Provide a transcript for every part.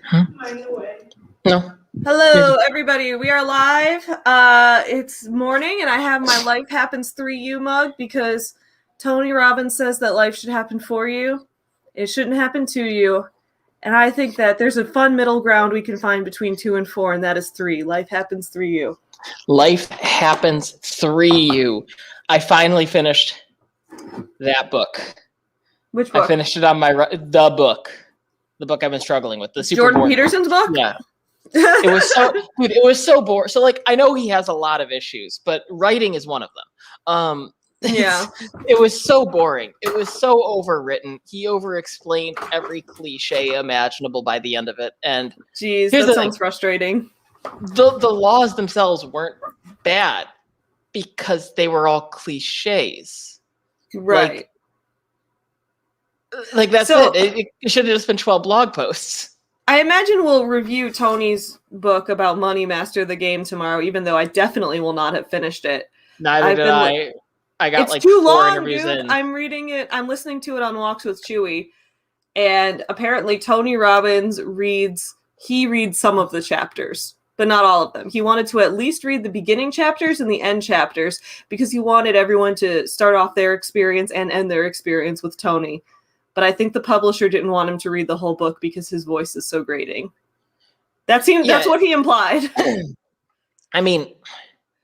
Huh? No. Hello, everybody. We are live. It's morning, and I have my Life Happens 3U mug because Tony Robbins says that life should happen for you. It shouldn't happen to you. And I think that there's a fun middle ground we can find between 2 and 4, and that is 3. Life Happens 3U. Life Happens 3U. I finally finished that book. Which book? I finished it on the book I've been struggling with. The super Jordan boring Peterson's book? Yeah. It was so boring. So like, I know he has a lot of issues, but writing is one of them. Yeah. It was so boring. It was so overwritten. He over-explained every cliche imaginable by the end of it. And jeez, that sounds frustrating. The laws themselves weren't bad because they were all cliches. Right. Like that's it. It should have just been 12 blog posts. I imagine we'll review Tony's book about Money Master the Game tomorrow, even though I definitely will not have finished it. Neither did I. I got it's too 4 long, interviews dude. in. I'm reading it. I'm listening to it on walks with Chewy, and apparently Tony Robbins reads some of the chapters, but not all of them. He wanted to at least read the beginning chapters and the end chapters because he wanted everyone to start off their experience and end their experience with Tony. But I think the publisher didn't want him to read the whole book because his voice is so grating. That's what he implied. I mean,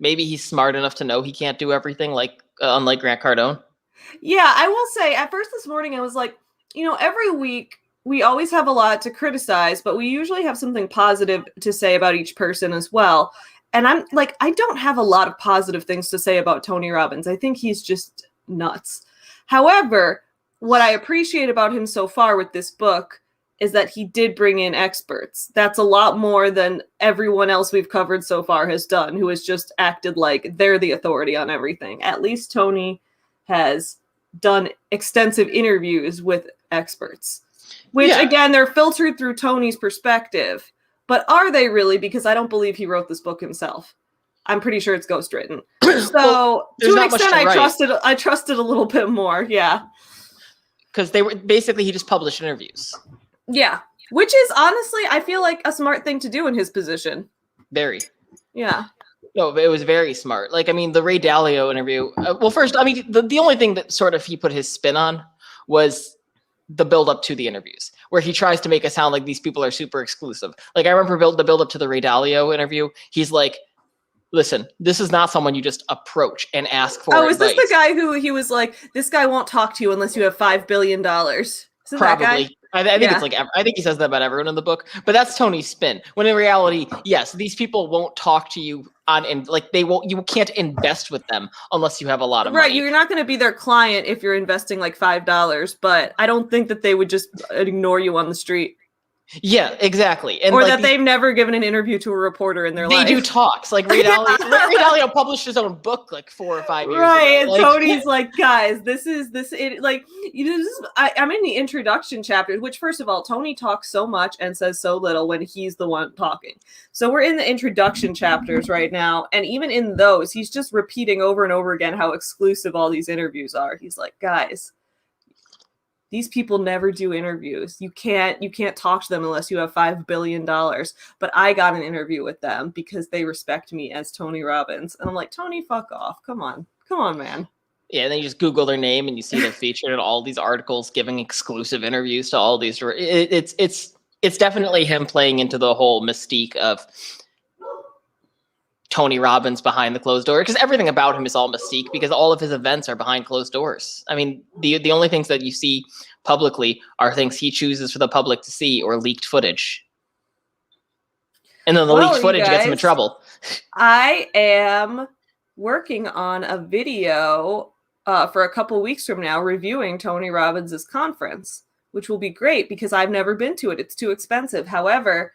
maybe he's smart enough to know he can't do everything, unlike Grant Cardone. Yeah, I will say, at first this morning, I was like, every week we always have a lot to criticize, but we usually have something positive to say about each person as well. And I'm like, I don't have a lot of positive things to say about Tony Robbins. I think he's just nuts. However, what I appreciate about him so far with this book is that he did bring in experts. That's a lot more than everyone else we've covered so far has done, who has just acted like they're the authority on everything. At least Tony has done extensive interviews with experts, which again, they're filtered through Tony's perspective. But are they really? Because I don't believe he wrote this book himself. I'm pretty sure it's ghostwritten. So to an extent, I trusted a little bit more. Yeah. Because they were basically, he just published interviews. Yeah. Which is honestly, I feel like a smart thing to do in his position. Very. Yeah. No, it was very smart. Like, I mean, the Ray Dalio interview. Well, first, I mean, the only thing that sort of he put his spin on was the build up to the interviews, where he tries to make it sound like these people are super exclusive. Like, I remember the build up to the Ray Dalio interview. He's like, listen, this is not someone you just approach and ask for advice. Is this the guy who he was like, this guy won't talk to you unless you have $5 billion? Probably. I think it's like, I think he says that about everyone in the book, but that's Tony's spin. When in reality, yes, these people won't talk to you you can't invest with them unless you have a lot of money. Right. You're not going to be their client if you're investing like $5, but I don't think that they would just ignore you on the street. Yeah, exactly. And or that they've never given an interview to a reporter in their life. They do talks. Like Ray Dalio published his own book like 4 or 5 years ago. Right, and Tony's like, guys, I'm in the introduction chapter, which first of all, Tony talks so much and says so little when he's the one talking. So we're in the introduction chapters right now, and even in those, he's just repeating over and over again how exclusive all these interviews are. He's like, guys, these people never do interviews. You can't talk to them unless you have $5 billion. But I got an interview with them because they respect me as Tony Robbins. And I'm like, Tony, fuck off. Come on, man. Yeah, and then you just Google their name and you see them featured in all these articles giving exclusive interviews to all these. It's definitely him playing into the whole mystique of Tony Robbins behind the closed door, because everything about him is all mystique because all of his events are behind closed doors. I mean, the only things that you see publicly are things he chooses for the public to see or leaked footage. And then the leaked footage gets him in trouble. I am working on a video for a couple weeks from now reviewing Tony Robbins' conference, which will be great because I've never been to it. It's too expensive. However,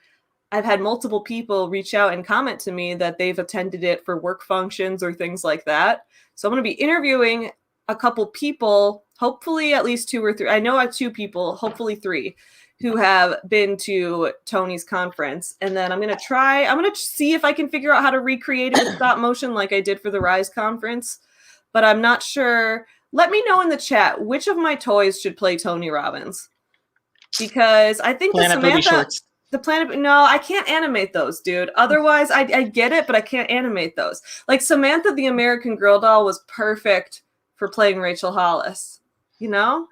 I've had multiple people reach out and comment to me that they've attended it for work functions or things like that. So I'm going to be interviewing a couple people, hopefully at least 2 or 3. I know I have 2 people, hopefully 3, who have been to Tony's conference. And then I'm going to see if I can figure out how to recreate it with stop motion like I did for the Rise conference. But I'm not sure. Let me know in the chat which of my toys should play Tony Robbins. Because I think the Samantha... The Planet. No, I can't animate those, dude. Otherwise, I get it, but I can't animate those. Like Samantha, the American Girl doll, was perfect for playing Rachel Hollis. You know.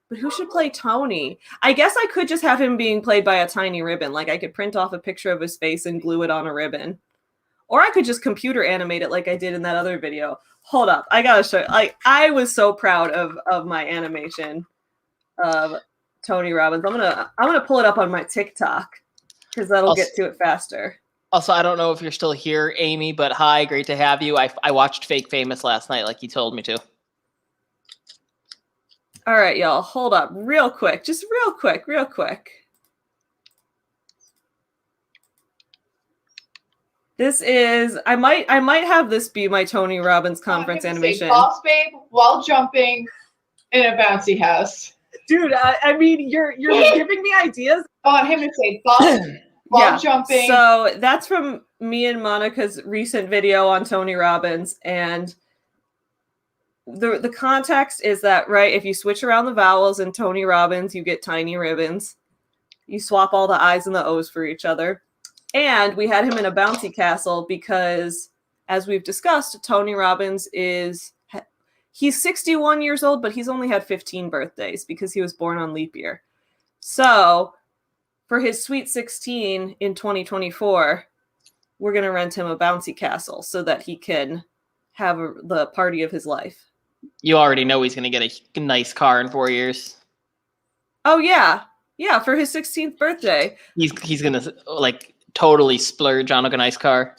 But who should play Tony? I guess I could just have him being played by a tiny ribbon. Like I could print off a picture of his face and glue it on a ribbon. Or I could just computer animate it like I did in that other video. Hold up. I gotta show you. Like I was so proud of my animation of Tony Robbins. I'm gonna pull it up on my TikTok because that'll get to it faster. Also, I don't know if you're still here, Amy, but hi, great to have you. I watched Fake Famous last night like you told me to. All right, y'all, hold up real quick. Just real quick. This is I might have this be my Tony Robbins conference animation. Boss babe while jumping in a bouncy house. Dude, I mean you're giving me ideas. I want him to say boss while jumping. So that's from me and Monica's recent video on Tony Robbins, and the context is that, right, if you switch around the vowels in Tony Robbins, you get tiny ribbons. You swap all the I's and the O's for each other. And we had him in a bouncy castle because, as we've discussed, Tony Robbins he's 61 years old, but he's only had 15 birthdays because he was born on leap year. So for his Sweet 16 in 2024, we're going to rent him a bouncy castle so that he can have the party of his life. You already know he's going to get a nice car in 4 years. Oh, yeah. Yeah, for his 16th birthday. He's going to, like, totally splurge on a nice car.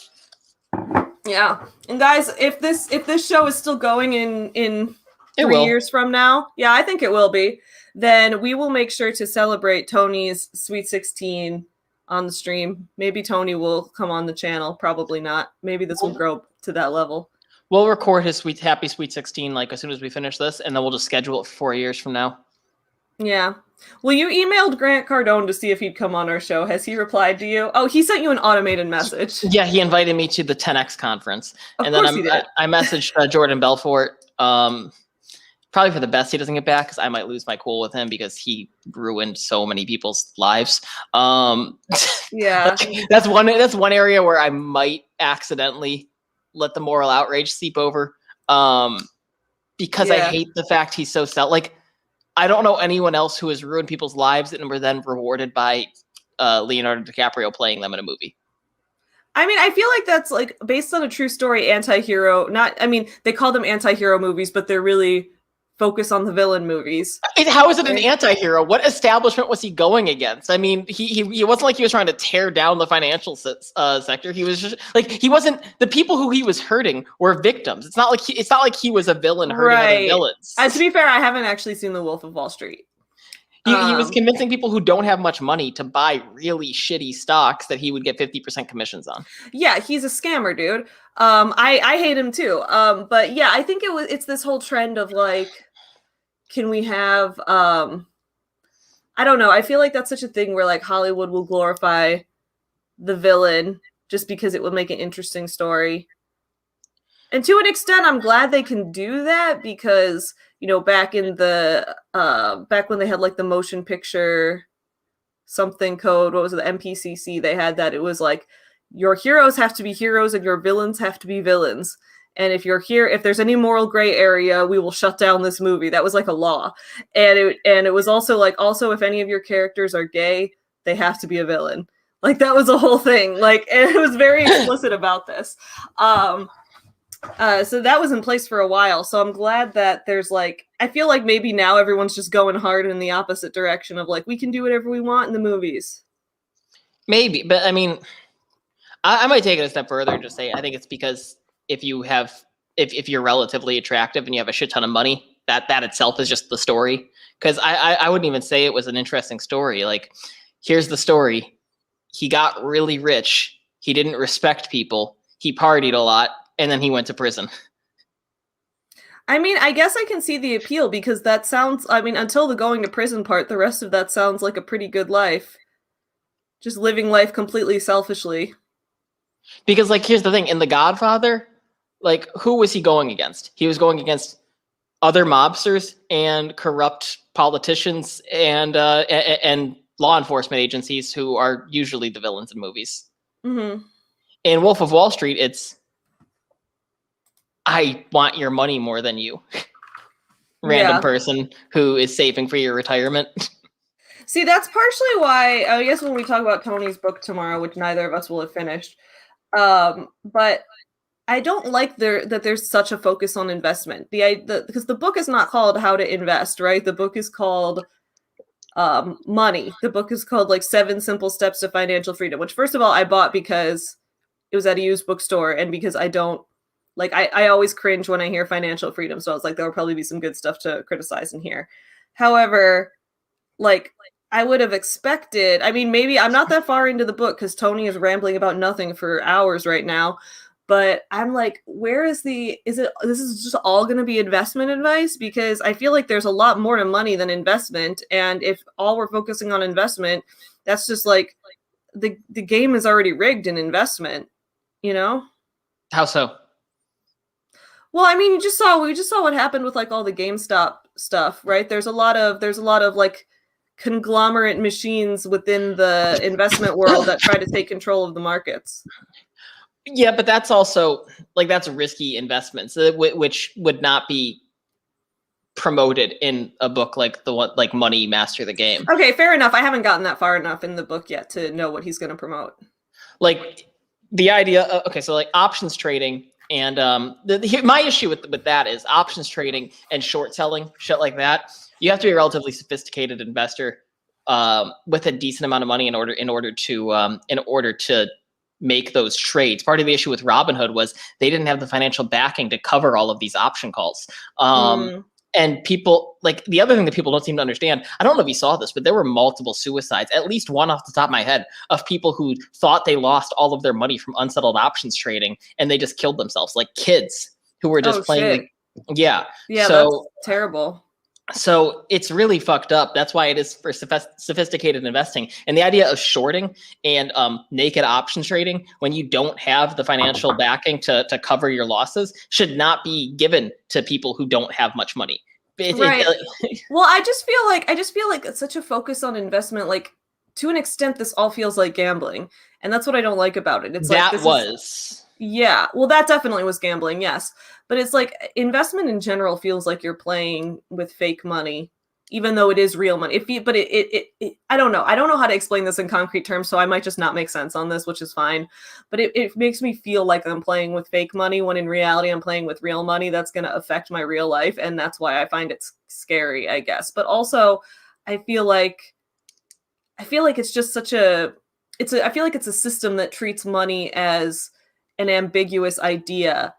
Yeah. And guys, if this show is still going in 3 years from now, yeah, I think it will be, then we will make sure to celebrate Tony's Sweet 16 on the stream. Maybe Tony will come on the channel. Probably not. Maybe this will grow to that level. We'll record his happy Sweet 16 like as soon as we finish this, and then we'll just schedule it for 4 years from now. Yeah. Well, you emailed Grant Cardone to see if he'd come on our show. Has he replied to you? Oh, he sent you an automated message. Yeah, he invited me to the 10X conference. Of course he did. I messaged Jordan Belfort. Probably for the best he doesn't get back, because I might lose my cool with him because he ruined so many people's lives. Yeah. That's one area where I might accidentally let the moral outrage seep over. Because I hate the fact he's so I don't know anyone else who has ruined people's lives and were then rewarded by Leonardo DiCaprio playing them in a movie. I mean, I feel like that's like based on a true story anti-hero. They call them anti-hero movies, but they're really focused on the villain movies. How is it an anti-hero? What establishment was he going against? I mean, he wasn't like he was trying to tear down the financial sector. He was just like, he wasn't, the people who he was hurting were victims. It's not like he was a villain hurting other villains. To be fair, I haven't actually seen The Wolf of Wall Street. He was convincing people who don't have much money to buy really shitty stocks that he would get 50% commissions on. Yeah, he's a scammer, dude. I hate him too. But yeah, I think it's this whole trend of like, can we have I don't know. I feel like that's such a thing where like Hollywood will glorify the villain just because it would make an interesting story. And to an extent, I'm glad they can do that because, you know, back when they had like the motion picture something code, what was it, the MPCC, they had that. It was like your heroes have to be heroes and your villains have to be villains. And if there's any moral gray area, we will shut down this movie. That was like a law. And it was also like, if any of your characters are gay, they have to be a villain. Like that was a whole thing. Like, and it was very explicit about this. So that was in place for a while. So I'm glad that there's like, I feel like maybe now everyone's just going hard in the opposite direction of like, we can do whatever we want in the movies. Maybe, but I mean, I might take it a step further and just say, I think it's because if you're relatively attractive and you have a shit ton of money, that itself is just the story. Because I wouldn't even say it was an interesting story. Like, here's the story. He got really rich. He didn't respect people. He partied a lot. And then he went to prison. I mean, I guess I can see the appeal because that sounds, until the going to prison part, the rest of that sounds like a pretty good life. Just living life completely selfishly. Because, like, here's the thing. In The Godfather, like, who was he going against? He was going against other mobsters and corrupt politicians and law enforcement agencies who are usually the villains in movies. Mm-hmm. In Wolf of Wall Street, it's I want your money more than you. Random person who is saving for your retirement. See, that's partially why, I guess when we talk about Tony's book tomorrow, which neither of us will have finished, but I don't like that there's such a focus on investment. Because the book is not called How to Invest, right? The book is called Money. The book is called like 7 Simple Steps to Financial Freedom, which first of all, I bought because it was at a used bookstore and because I don't, like, I always cringe when I hear financial freedom. So I was like, there'll probably be some good stuff to criticize in here. However, like, I would have expected, I mean, maybe I'm not that far into the book because Tony is rambling about nothing for hours right now. But I'm like, this is just all going to be investment advice? Because I feel like there's a lot more to money than investment. And if all we're focusing on investment, that's just like the game is already rigged in investment, you know? How so? Well, I mean, we just saw what happened with like all the GameStop stuff, right? There's a lot of like conglomerate machines within the investment world that try to take control of the markets. Yeah, but that's also like that's risky investments, which would not be promoted in a book like the one like Money Master the Game. Okay, fair enough. I haven't gotten that far enough in the book yet to know what he's going to promote. Like the idea. Okay, so like options trading and my issue with that is options trading and short selling, shit like that. You have to be a relatively sophisticated investor with a decent amount of money in order to make those trades. Part of the issue with Robinhood was they didn't have the financial backing to cover all of these option calls. And people, like, the other thing that people don't seem to understand, I don't know if you saw this, but there were multiple suicides, at least one off the top of my head, of people who thought they lost all of their money from unsettled options trading and they just killed themselves, like kids who were just playing. Yeah. So that's terrible. So it's really fucked up. That's why it is for sophisticated investing. And the idea of shorting and naked option trading when you don't have the financial backing to cover your losses should not be given to people who don't have much money. Right. Well, I just feel like it's such a focus on investment. Like, to an extent, this all feels like gambling, and that's what I don't like about it. It's like yeah, well, that definitely was gambling, yes. But it's like investment in general feels like you're playing with fake money, even though it is real money. I don't know. I don't know how to explain this in concrete terms, so I might just not make sense on this, which is fine. But it makes me feel like I'm playing with fake money when in reality I'm playing with real money that's going to affect my real life, and that's why I find it scary, I guess. But also, I feel like it's just I feel like it's a system that treats money as an ambiguous idea,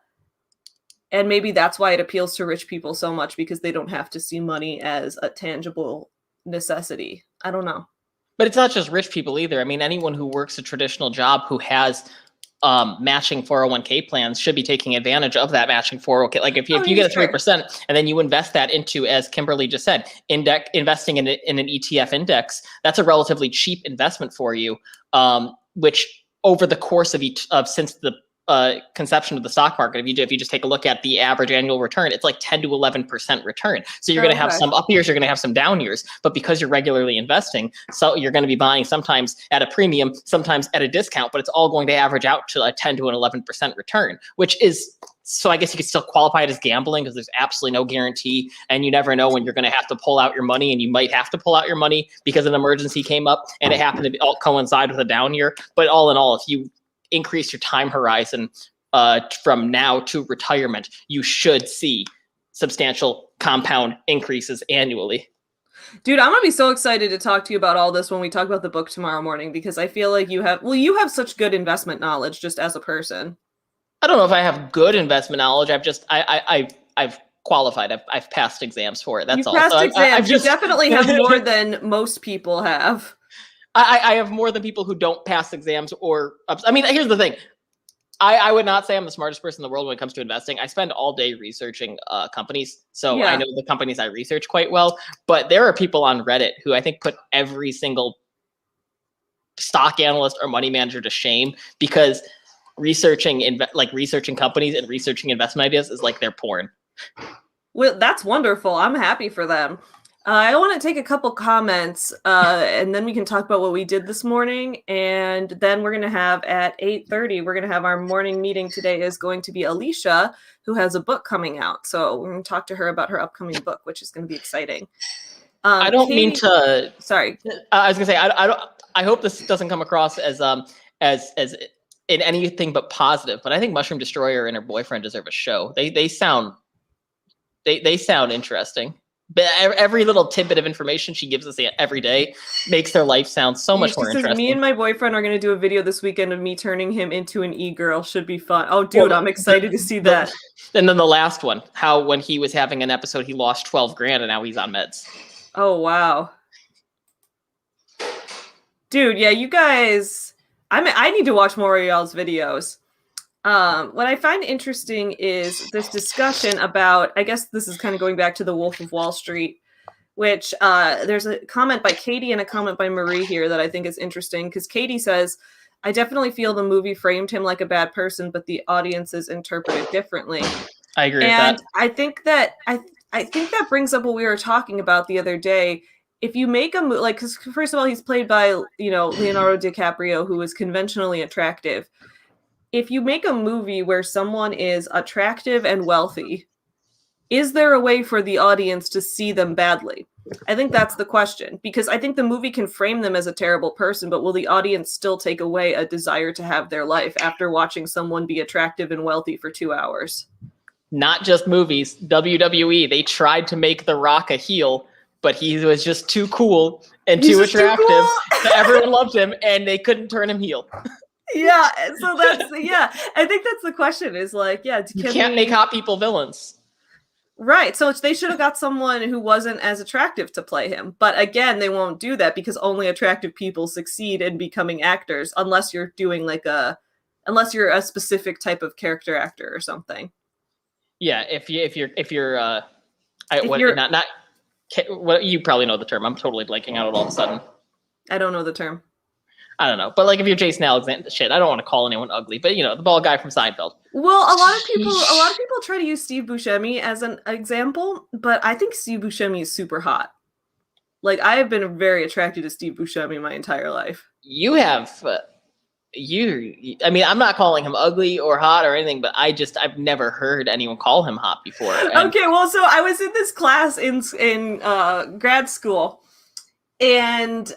and maybe that's why it appeals to rich people so much, because they don't have to see money as a tangible necessity. I don't know. But it's not just rich people either. I mean, anyone who works a traditional job who has matching 401k plans should be taking advantage of that matching 401k. Like if you get a 3% and then you invest that into, as Kimberly just said, investing in an ETF index, that's a relatively cheap investment for you, which over the course of since the conception of the stock market, if you just take a look at the average annual return, it's like 10 to 11% return. So you're going to have some up years, you're going to have some down years, but because you're regularly investing, so you're going to be buying sometimes at a premium, sometimes at a discount, but it's all going to average out to a 10 to an 11% return, which is, so I guess you could still qualify it as gambling because there's absolutely no guarantee, and you never know when you're going to have to pull out your money, and you might have to pull out your money because an emergency came up and it happened to coincide with a down year. But all in all, if you increase your time horizon from now to retirement, you should see substantial compound increases annually. Dude, I'm gonna be so excited to talk to you about all this when we talk about the book tomorrow morning, because I feel like you have such good investment knowledge just as a person. I don't know if I have good investment knowledge. I've qualified. I've passed exams for it. That's all. Passed exams. You definitely have more than most people have. I have more than people who don't pass exams I mean, here's the thing. I would not say I'm the smartest person in the world when it comes to investing. I spend all day researching companies. So I know the companies I research quite well, but there are people on Reddit who I think put every single stock analyst or money manager to shame, because researching companies and researching investment ideas is like their porn. Well, that's wonderful. I'm happy for them. I want to take a couple comments, and then we can talk about what we did this morning. And then we're going to have at 8:30, we're going to have our morning meeting today is going to be Alicia, who has a book coming out. So we're going to talk to her about her upcoming book, which is going to be exciting. I don't mean to. Sorry. I was gonna say I don't. I hope this doesn't come across as in anything but positive. But I think Mushroom Destroyer and her boyfriend deserve a show. They sound interesting. But every little tidbit of information she gives us every day makes their life sound so much more interesting. Me and my boyfriend are going to do a video this weekend of me turning him into an e-girl. Should be fun. Oh, dude, I'm excited to see that. And then the last one, how when he was having an episode, he lost 12 grand and now he's on meds. Oh, wow. Dude, yeah, you guys, I need to watch more of y'all's videos. What I find interesting is this discussion about, I guess this is kind of going back to the Wolf of Wall Street, which there's a comment by Katie and a comment by Marie here that I think is interesting, because Katie says, I definitely feel the movie framed him like a bad person, but the audiences interpret it differently. I agree with that. And I think that I think that brings up what we were talking about the other day. If you make a movie, like, because first of all, he's played by, Leonardo DiCaprio, who is conventionally attractive. If you make a movie where someone is attractive and wealthy, is there a way for the audience to see them badly? I think that's the question, because I think the movie can frame them as a terrible person, but will the audience still take away a desire to have their life after watching someone be attractive and wealthy for 2 hours? Not just movies. WWE, they tried to make The Rock a heel, but he was just too cool and too attractive. So everyone loved him, and they couldn't turn him heel. Yeah, so I think that's the question. Is like, you can't make hot people villains. Right. So they should have got someone who wasn't as attractive to play him. But again, they won't do that because only attractive people succeed in becoming actors, unless you're doing unless you're a specific type of character actor or something. Yeah, if you're what you probably know the term. I'm totally blanking out all of a sudden. I don't know the term. I don't know, but like if you're Jason Alexander, shit, I don't want to call anyone ugly, but the bald guy from Seinfeld. Well, a lot of people try to use Steve Buscemi as an example, but I think Steve Buscemi is super hot. Like, I have been very attracted to Steve Buscemi my entire life. You have, I mean, I'm not calling him ugly or hot or anything, but I've never heard anyone call him hot before. Okay, well, so I was in this class in grad school, and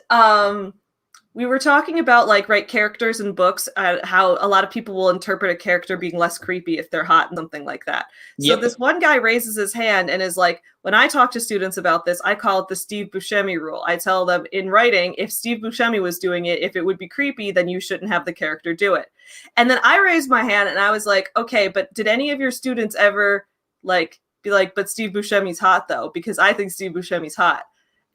we were talking about characters in books, how a lot of people will interpret a character being less creepy if they're hot and something like that. So This one guy raises his hand and is like, when I talk to students about this, I call it the Steve Buscemi rule. I tell them in writing, if Steve Buscemi was doing it, if it would be creepy, then you shouldn't have the character do it. And then I raised my hand and I was like, okay, but did any of your students ever be like, but Steve Buscemi's hot though, because I think Steve Buscemi's hot.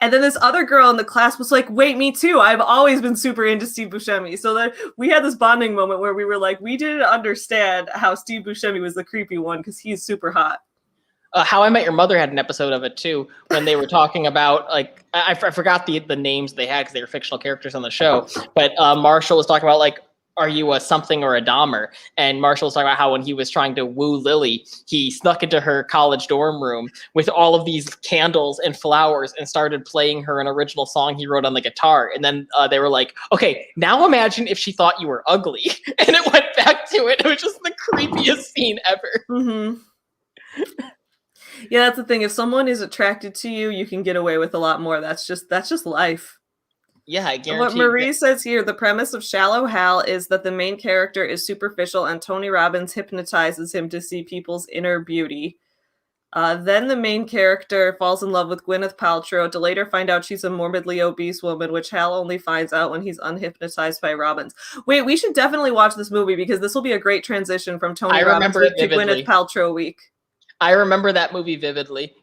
And then this other girl in the class was like, wait, me too. I've always been super into Steve Buscemi. So then we had this bonding moment where we were like, we didn't understand how Steve Buscemi was the creepy one because he's super hot. How I Met Your Mother had an episode of it too, when they were talking about, I forgot the names they had because they were fictional characters on the show. But Marshall was talking about are you a something or a Dahmer? And Marshall was talking about how when he was trying to woo Lily, he snuck into her college dorm room with all of these candles and flowers and started playing her an original song he wrote on the guitar. And then they were like, okay, now imagine if she thought you were ugly. And it went back to it. It was just the creepiest scene ever. Mm-hmm. Yeah, that's the thing. If someone is attracted to you, you can get away with a lot more. That's just life. Yeah, I guarantee. What Marie says here, the premise of Shallow Hal is that the main character is superficial and Tony Robbins hypnotizes him to see people's inner beauty. Then the main character falls in love with Gwyneth Paltrow to later find out she's a morbidly obese woman, which Hal only finds out when he's unhypnotized by Robbins. Wait, we should definitely watch this movie because this will be a great transition from Tony Robbins week to Gwyneth Paltrow week. I remember that movie vividly.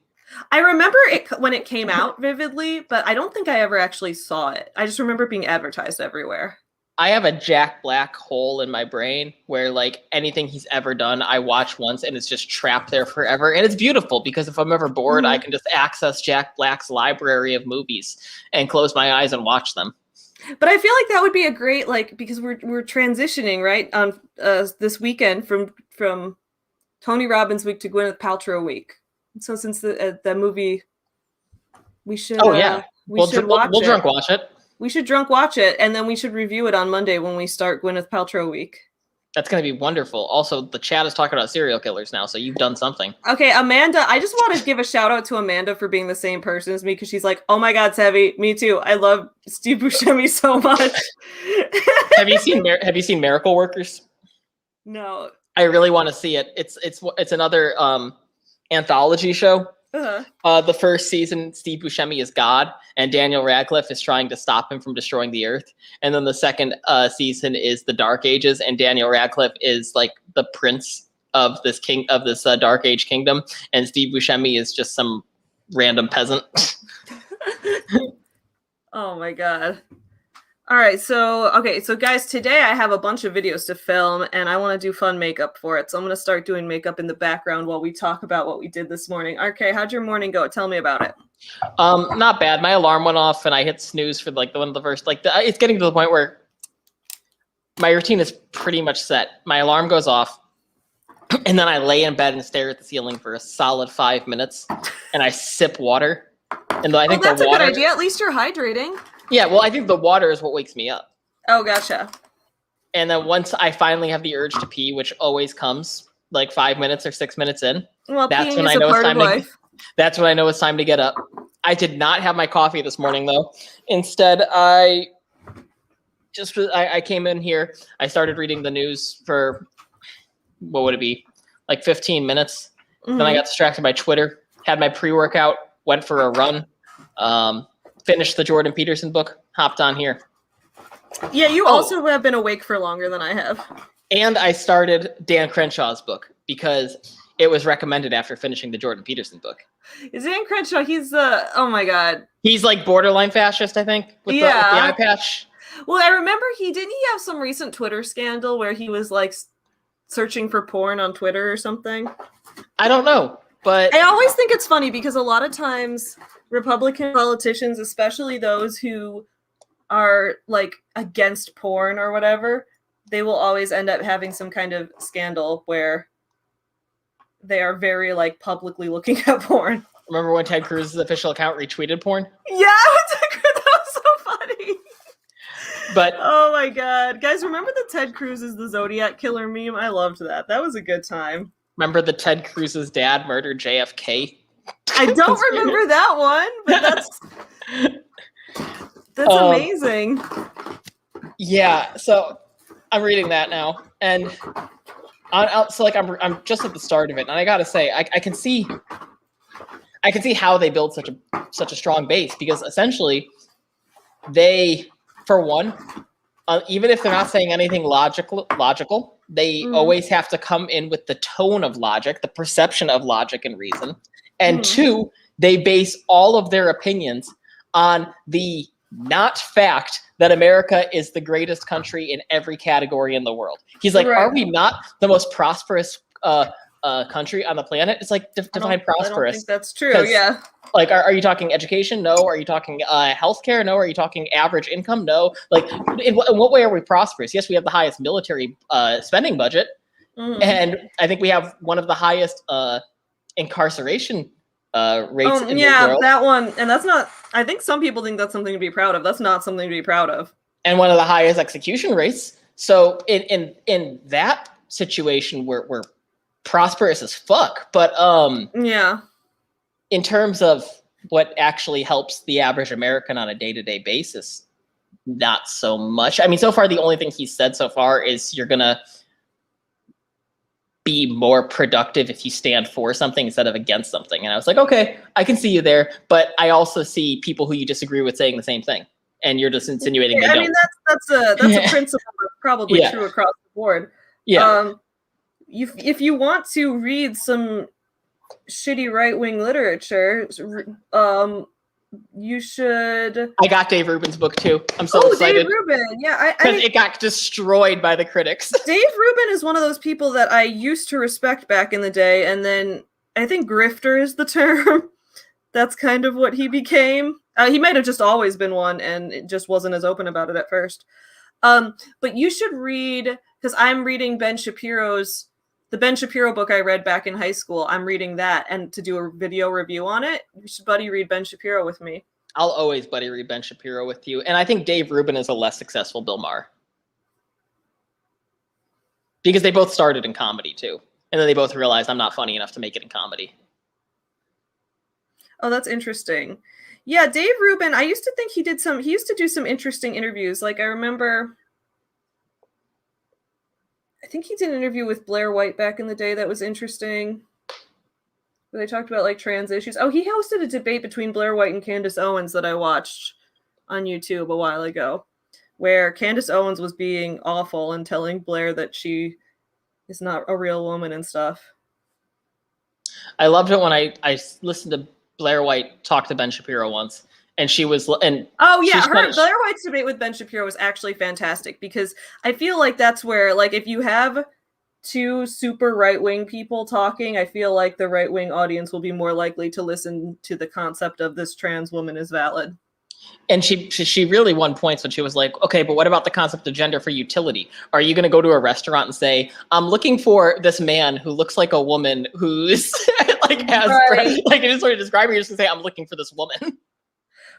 I remember it when it came out vividly, but I don't think I ever actually saw it. I just remember it being advertised everywhere. I have a Jack Black hole in my brain where anything he's ever done, I watch once and it's just trapped there forever. And it's beautiful because if I'm ever bored, I can just access Jack Black's library of movies and close my eyes and watch them. But I feel like that would be a great, because we're transitioning, right, on this weekend from Tony Robbins week to Gwyneth Paltrow week. So since the movie We should. Oh yeah, we should watch we'll it. drunk watch it. We should drunk watch it, and then we should drunk watch it. And then we should review it on Monday when we start Gwyneth Paltrow week. That's going to be wonderful. Also, the chat is talking about serial killers now, so you've done something. Okay, Amanda, I just want to give a shout out to Amanda for being the same person as me because she's like, oh my God, Sevi, me too. I love Steve Buscemi so much. Have you seen Miracle Workers? No. I really want to see it. It's another anthology show. Uh-huh. The first season, Steve Buscemi is God, and Daniel Radcliffe is trying to stop him from destroying the Earth. And then the second season is the Dark Ages, and Daniel Radcliffe is like the prince of this Dark Age kingdom, and Steve Buscemi is just some random peasant. Oh my God. All right, so guys, today I have a bunch of videos to film, and I want to do fun makeup for it. So I'm going to start doing makeup in the background while we talk about what we did this morning. Okay, how'd your morning go? Tell me about it. Not bad. My alarm went off, and I hit snooze for like one of the first. It's getting to the point where my routine is pretty much set. My alarm goes off, and then I lay in bed and stare at the ceiling for a solid 5 minutes, and I sip water. And I think that's the water, a good idea. At least you're hydrating. Yeah, well, I think the water is what wakes me up. Oh, gotcha. And then once I finally have the urge to pee, which always comes like 5 minutes or 6 minutes in, well, that's when I know it's time to. That's when I know it's time to get up. I did not have my coffee this morning though. Instead, I came in here. I started reading the news for what would it be, like 15 minutes. Mm-hmm. Then I got distracted by Twitter. Had my pre-workout. Went for a run. Finished the Jordan Peterson book, hopped on here. Yeah, you also have been awake for longer than I have. And I started Dan Crenshaw's book because it was recommended after finishing the Jordan Peterson book. Is Dan Crenshaw, oh my God. He's like borderline fascist, I think, with the eye patch. Well, I remember didn't he have some recent Twitter scandal where he was like searching for porn on Twitter or something? I don't know, but... I always think it's funny because a lot of times... Republican politicians, especially those who are like against porn or whatever, they will always end up having some kind of scandal where they are very like publicly looking at porn. Remember when Ted Cruz's official account retweeted porn? Yeah, that was so funny. But oh my God, guys, remember the Ted Cruz is the Zodiac killer meme? I loved that. That was a good time. Remember the Ted Cruz's dad murdered JFK? I don't remember that one, but that's amazing. Yeah, so I'm reading that now, and I'm just at the start of it, and I gotta say, I can see how they build such a strong base because essentially they, for one, even if they're not saying anything logical, they always have to come in with the tone of logic, the perception of logic and reason. And two, they base all of their opinions on the not fact that America is the greatest country in every category in the world. He's like, are we not the most prosperous country on the planet? It's like, define prosperous. I don't think that's true, yeah. Like, are you talking education? No. Are you talking healthcare? No. Are you talking average income? No. Like, in what way are we prosperous? Yes, we have the highest military spending budget. And I think we have one of the highest incarceration rates in the world. That one, and that's not. I think some people think that's something to be proud of. That's not something to be proud of. And one of the highest execution rates. So in that situation, we're prosperous as fuck. But in terms of what actually helps the average American on a day-to-day basis, not so much. I mean, so far the only thing he's said so far is you're gonna be more productive if you stand for something instead of against something. And I was like, okay, I can see you there, but I also see people who you disagree with saying the same thing, and you're just insinuating they don't. I mean, that's a principle that's probably true across the board. Yeah. If you want to read some shitty right-wing literature, you should. I got Dave Rubin's book too. I'm so excited. Dave Rubin, yeah, because it got destroyed by the critics. Dave Rubin is one of those people that I used to respect back in the day, and then I think grifter is the term. That's kind of what he became. He might have just always been one, and it just wasn't as open about it at first. But you should read, because I'm reading Ben Shapiro's The Ben Shapiro book I read back in high school, I'm reading that, and to do a video review on it, you should buddy read Ben Shapiro with me. I'll always buddy read Ben Shapiro with you. And I think Dave Rubin is a less successful Bill Maher. Because they both started in comedy too. And then they both realized I'm not funny enough to make it in comedy. Oh, that's interesting. Yeah, Dave Rubin, I used to think he used to do some interesting interviews. Like I remember, I think he did an interview with Blair White back in the day that was interesting. Where they talked about like trans issues. Oh, he hosted a debate between Blair White and Candace Owens that I watched on YouTube a while ago, where Candace Owens was being awful and telling Blair that she is not a real woman and stuff. I loved it when I listened to Blair White talk to Ben Shapiro once, and she was and oh yeah, Blair White's debate with Ben Shapiro was actually fantastic, because I feel like that's where, like, if you have two super right-wing people talking, I feel like the right-wing audience will be more likely to listen to the concept of this trans woman is valid. And she really won points when she was like, okay, but what about the concept of gender for utility? Are you going to go to a restaurant and say, I'm looking for this man who looks like a woman who's like has like, it is sort of describing, you're just going to say, I'm looking for this woman.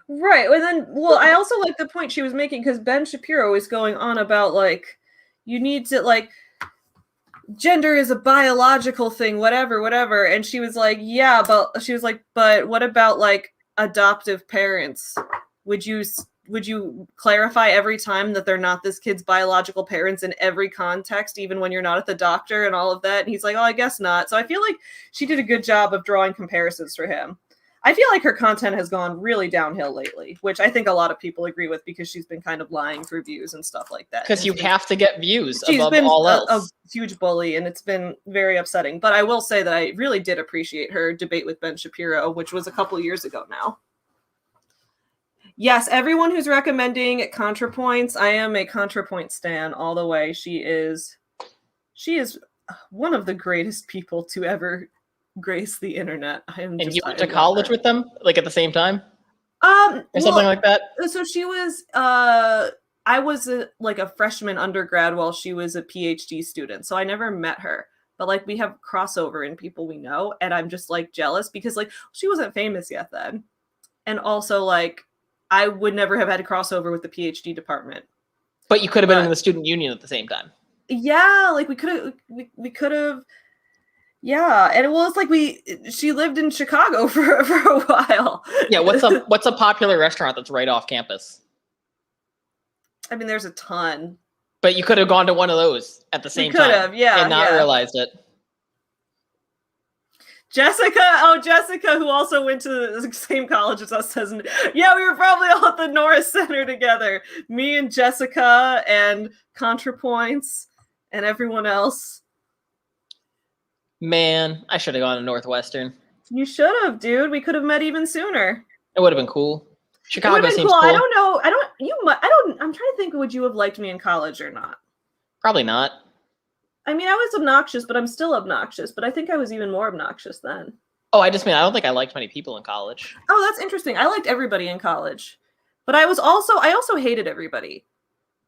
Right. And then, well, I also like the point she was making, because Ben Shapiro is going on about like, you need to like, gender is a biological thing, whatever. And she was like, yeah, but what about like adoptive parents? Would you clarify every time that they're not this kid's biological parents in every context, even when you're not at the doctor and all of that? And he's like, oh, I guess not. So I feel like she did a good job of drawing comparisons for him. I feel like her content has gone really downhill lately, which I think a lot of people agree with, because she's been kind of lying for views and stuff like that. Because you have to get views she's above been all else. A huge bully, and it's been very upsetting. But I will say that I really did appreciate her debate with Ben Shapiro, which was a couple years ago now. Yes, everyone who's recommending ContraPoints, I am a ContraPoint stan all the way. She is one of the greatest people to ever grace the internet. And you went to college with them, like at the same time, or something like that. So she was. I was like a freshman undergrad while she was a PhD student, so I never met her. But like we have crossover in people we know, and I'm just like jealous because like she wasn't famous yet then, and also like I would never have had a crossover with the PhD department. But you could have been in the student union at the same time. Yeah, like we could have. Yeah, and well, it's like she lived in Chicago for a while. Yeah, what's a popular restaurant that's right off campus? I mean, there's a ton. But you could have gone to one of those at the same time. Could have, yeah, and not realized it. Jessica, who also went to the same college as us, says, yeah, we were probably all at the Norris Center together. Me and Jessica and ContraPoints and everyone else. Man, I should have gone to Northwestern. You should have, dude. We could have met even sooner. It would have been cool. Chicago seems cool. cool. I don't know. I'm trying to think, would you have liked me in college or not? Probably not. I mean, I was obnoxious, but I'm still obnoxious. But I think I was even more obnoxious then. Oh, I don't think I liked many people in college. Oh, that's interesting. I liked everybody in college. But I also hated everybody.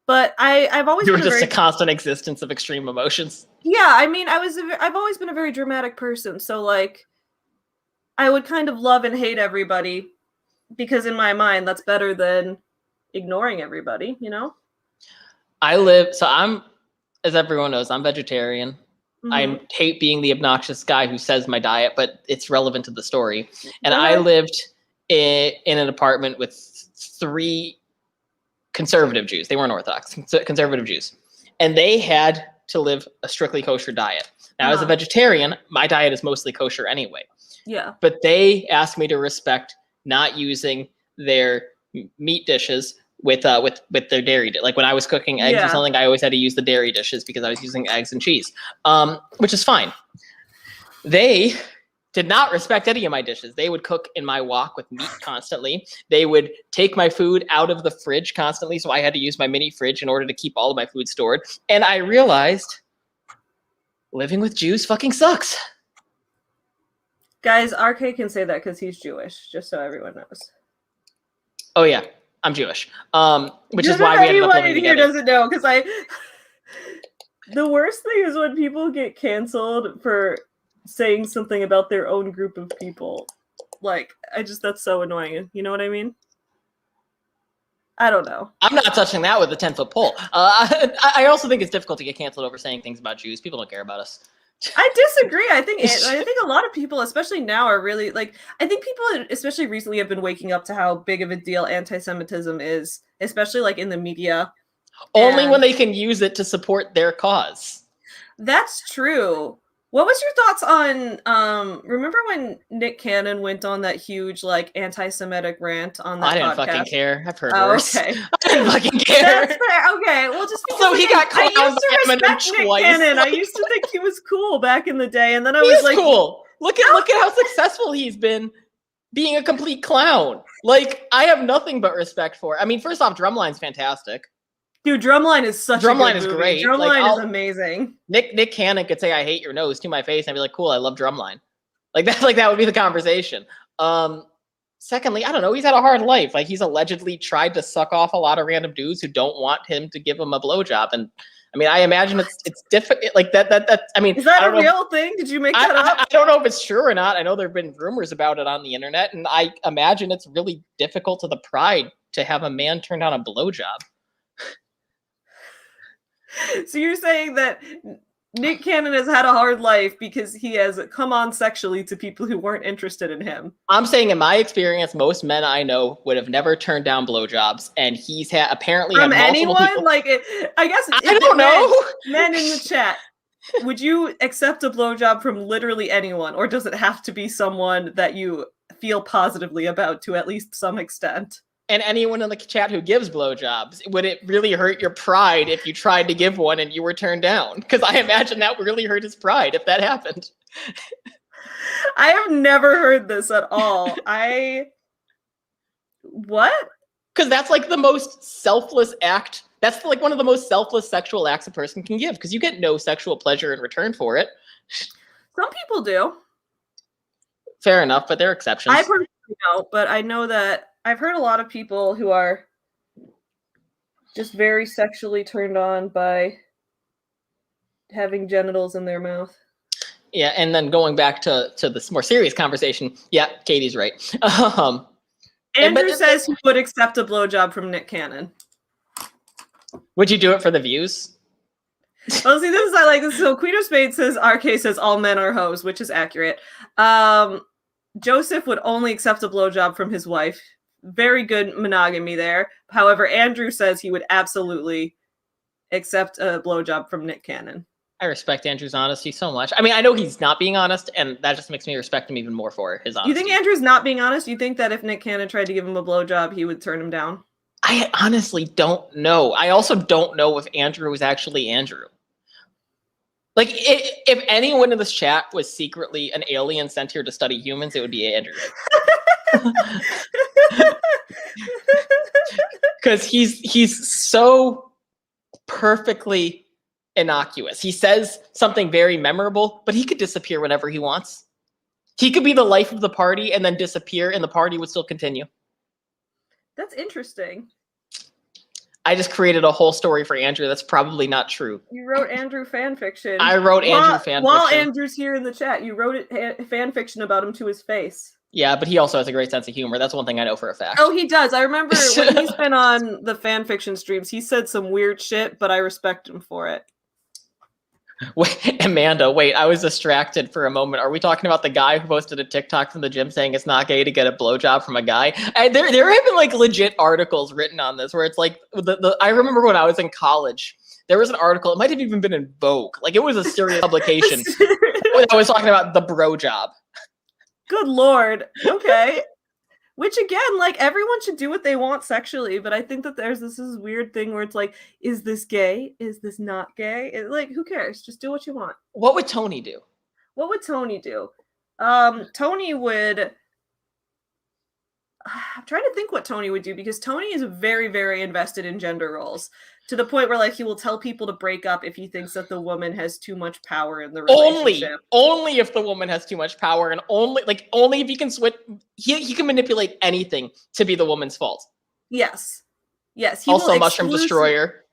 But I've always been a constant existence of extreme emotions. Yeah, I mean, I've always been a very dramatic person, so like, I would kind of love and hate everybody, because in my mind, that's better than ignoring everybody, you know? I'm, as everyone knows, I'm vegetarian. Mm-hmm. I hate being the obnoxious guy who says my diet, but it's relevant to the story. And I lived in an apartment with 3 conservative Jews. They weren't Orthodox, conservative Jews. And they had to live a strictly kosher diet. Now, as a vegetarian, my diet is mostly kosher anyway. Yeah. But they asked me to respect not using their meat dishes with their dairy. Like when I was cooking eggs or something, I always had to use the dairy dishes because I was using eggs and cheese, which is fine. They did not respect any of my dishes. They would cook in my wok with meat constantly. They would take my food out of the fridge constantly, so I had to use my mini fridge in order to keep all of my food stored. And I realized living with Jews fucking sucks. Guys, RK can say that because he's Jewish, just so everyone knows. Oh yeah, I'm Jewish. Which is why we ended up living together. Anyone here doesn't know, because The worst thing is when people get canceled for saying something about their own group of people. Like, that's so annoying. You know what I mean? I don't know. I'm not touching that with a 10-foot pole. I also think it's difficult to get canceled over saying things about Jews. People don't care about us. I disagree. I think a lot of people, especially now, are really like. I think people, especially recently, have been waking up to how big of a deal anti-Semitism is, especially like in the media. Only when they can use it to support their cause. That's true. What was your thoughts on remember when Nick Cannon went on that huge like anti-Semitic rant on that podcast? I didn't fucking care. I've heard worse. Okay. I didn't fucking care. That's fair. Okay. Well, just because so he got called I used to respect Nick Cannon. I used to think he was cool back in the day, and then I was like, cool. Look at how successful he's been being a complete clown. Like, I have nothing but respect for. I mean, first off, Drumline's fantastic. Dude, Drumline is such a good movie. Drumline is great. Drumline is amazing. Nick Cannon could say "I hate your nose" to my face, and I'd be like, "Cool, I love Drumline." Like that would be the conversation. Secondly, I don't know. He's had a hard life. Like, he's allegedly tried to suck off a lot of random dudes who don't want him to give him a blowjob, and I mean, I imagine it's difficult. Like that. I mean, is that a real thing? Did you make that up? I don't know if it's true or not. I know there have been rumors about it on the internet, and I imagine it's really difficult to the pride to have a man turn down a blowjob. So you're saying that Nick Cannon has had a hard life because he has come on sexually to people who weren't interested in him. I'm saying, in my experience, most men I know would have never turned down blowjobs, and he's apparently from had multiple anyone. people. Like, I guess I don't know. Men in the chat, would you accept a blowjob from literally anyone, or does it have to be someone that you feel positively about to at least some extent? And anyone in the chat who gives blowjobs, would it really hurt your pride if you tried to give one and you were turned down? Because I imagine that would really hurt his pride if that happened. I have never heard this at all. What? Because that's like the most selfless act. That's like one of the most selfless sexual acts a person can give, because you get no sexual pleasure in return for it. Some people do. Fair enough, but there are exceptions. I personally don't, but I know that I've heard a lot of people who are just very sexually turned on by having genitals in their mouth. Yeah, and then going back to this more serious conversation, yeah, Katie's right. Andrew says he would accept a blowjob from Nick Cannon. Would you do it for the views? Well, see, this is I like this. So Queen of Spades says RK says all men are hoes, which is accurate. Joseph would only accept a blowjob from his wife. Very good monogamy there. However, Andrew says he would absolutely accept a blowjob from Nick Cannon. I respect Andrew's honesty so much. I mean, I know he's not being honest, and that just makes me respect him even more for his honesty. You think Andrew's not being honest? You think that if Nick Cannon tried to give him a blowjob, he would turn him down? I honestly don't know. I also don't know if Andrew was actually Andrew. Like, if anyone in this chat was secretly an alien sent here to study humans, it would be Andrew. Because he's so perfectly innocuous. He says something very memorable, but he could disappear whenever he wants. He could be the life of the party and then disappear, and the party would still continue. That's interesting. I just created a whole story for Andrew that's probably not true. You wrote Andrew fan fiction. I wrote Andrew fan fiction. While Andrew's here in the chat, you wrote fan fiction about him to his face. Yeah, but he also has a great sense of humor. That's one thing I know for a fact. Oh, he does. I remember when he's been on the fan fiction streams, he said some weird shit, but I respect him for it. Wait, Amanda, wait, I was distracted for a moment. Are we talking about the guy who posted a TikTok from the gym saying it's not gay to get a blowjob from a guy? There have been like legit articles written on this where it's like, I remember when I was in college, there was an article, it might have even been in Vogue. Like, it was a serious publication that was talking about the bro job. Good Lord. Okay. Which again, like, everyone should do what they want sexually, but I think that there's this weird thing where it's like, is this gay? Is this not gay? Like, who cares? Just do what you want. What would Tony do? What would Tony do? Tony would... I'm trying to think what Tony would do, because Tony is very, very invested in gender roles, to the point where, like, he will tell people to break up if he thinks that the woman has too much power in the relationship. Only if the woman has too much power, and only if he can switch. He can manipulate anything to be the woman's fault. Yes. He also, Mushroom Destroyer.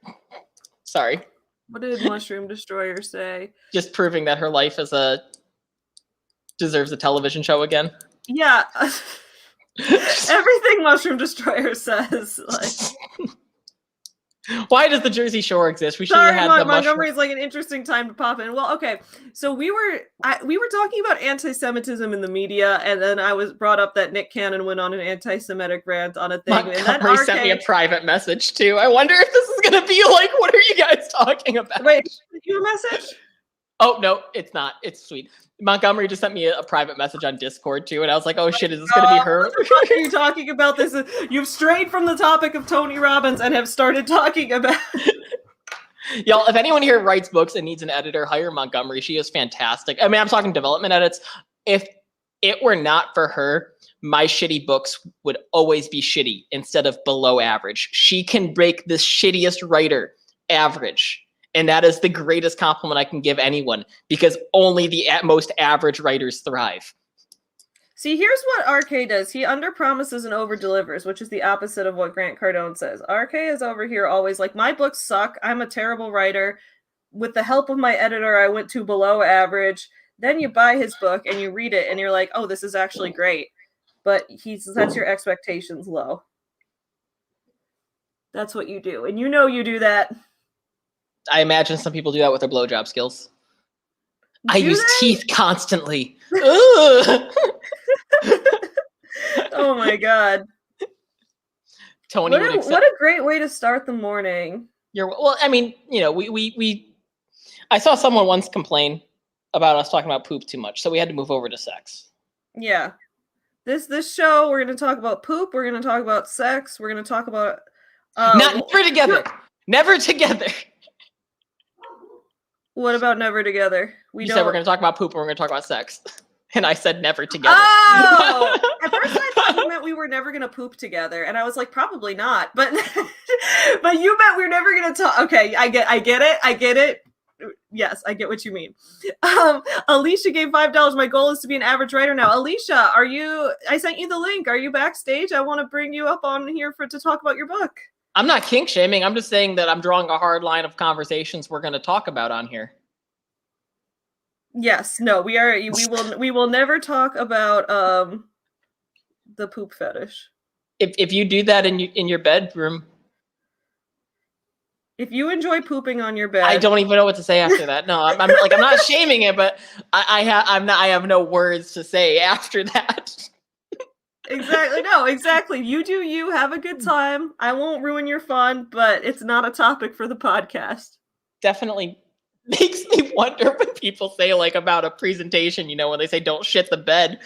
Sorry. What did Mushroom Destroyer say? Just proving that her life deserves a television show again. Yeah. Everything Mushroom Destroyer says. Like, why does the Jersey Shore exist? We should have sorry, had the Montgomery mushroom. is like an interesting time to pop in. Well, okay, so we were talking about anti-Semitism in the media, and then I was brought up that Nick Cannon went on an anti-Semitic rant on a thing, and then Montgomery sent me a private message too. I wonder if this is gonna be like, what are you guys talking about? Wait, did you a message? Oh no, it's not. It's sweet. Montgomery just sent me a private message on Discord too, and I was like, "Oh shit, is this gonna be her?" What the fuck are you talking about? This you've strayed from the topic of Tony Robbins and have started talking about. Y'all, if anyone here writes books and needs an editor, hire Montgomery. She is fantastic. I mean, I'm talking development edits. If it were not for her, my shitty books would always be shitty instead of below average. She can break the shittiest writer average. And that is the greatest compliment I can give anyone, because only the most average writers thrive. See, here's what RK does. He underpromises and overdelivers, which is the opposite of what Grant Cardone says. RK is over here always like, my books suck. I'm a terrible writer. With the help of my editor, I went to below average. Then you buy his book and you read it and you're like, oh, this is actually great. But he sets your expectations low. That's what you do. And you know you do that. I imagine some people do that with their blowjob skills. I use teeth constantly. Oh my god. Tony, what a great way to start the morning. Well, I mean, you know, I saw someone once complain about us talking about poop too much, so we had to move over to sex. Yeah. This show, we're going to talk about poop, we're going to talk about sex, we're going to talk about never together. Never together. What about never together? You said we're going to talk about poop and we're going to talk about sex. And I said never together. Oh! At first I thought you meant we were never going to poop together. And I was like, probably not. But but you meant we're never going to talk. Okay, I get it. Yes, I get what you mean. Alicia gave $5. My goal is to be an average writer now. Alicia, I sent you the link. Are you backstage? I want to bring you up on here to talk about your book. I'm not kink shaming. I'm just saying that I'm drawing a hard line of conversations we're going to talk about on here. Yes, no, we will never talk about the poop fetish. If you do that in your bedroom, if you enjoy pooping on your bed, I don't even know what to say after that. No, I'm not shaming it, but I have no words to say after that. Exactly. No, exactly. You do you. Have a good time. I won't ruin your fun, but it's not a topic for the podcast. Definitely makes me wonder when people say like about a presentation, you know, when they say don't shit the bed.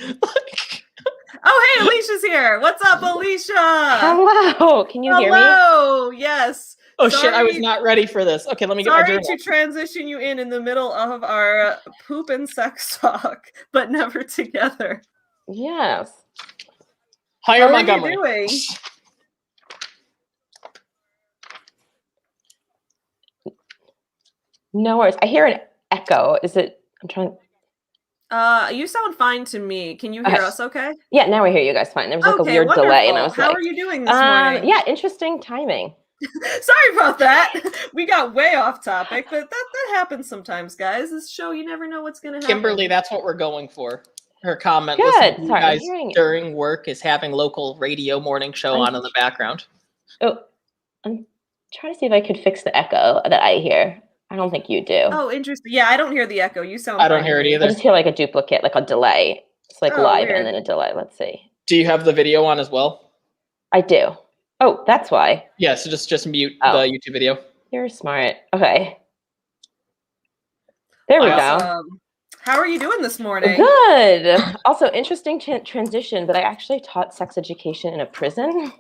Oh, hey, Alicia's here. What's up, Alicia? Hello. Can you hear me? Hello. Yes. Oh, shit. I was not ready for this. Okay, let me get my journal. Sorry to transition you in the middle of our poop and sex talk, but never together. Yes. Hire Montgomery. How are you doing? No worries. I hear an echo. Is it? I'm trying. You sound fine to me. Can you hear us okay? Yeah, now I hear you guys fine. There was like a weird delay, and I was How are you doing this morning? Yeah, interesting timing. Sorry about that. We got way off topic, but that happens sometimes, guys. This show, you never know what's going to happen. Kimberly, that's what we're going for. Her comment Good. was guys during work is having local radio morning show on in the background. Oh, I'm trying to see if I could fix the echo that I hear. I don't think you do. Oh, interesting. Yeah, I don't hear the echo. You sound I don't hear it either. I just hear like a duplicate, like a delay. It's like live weird. and then a delay. Let's see. Do you have the video on as well? I do. Oh, that's why. Yeah, so just mute the YouTube video. You're smart. Okay. There we go. How are you doing this morning? Good. Also, interesting transition, but I actually taught sex education in a prison.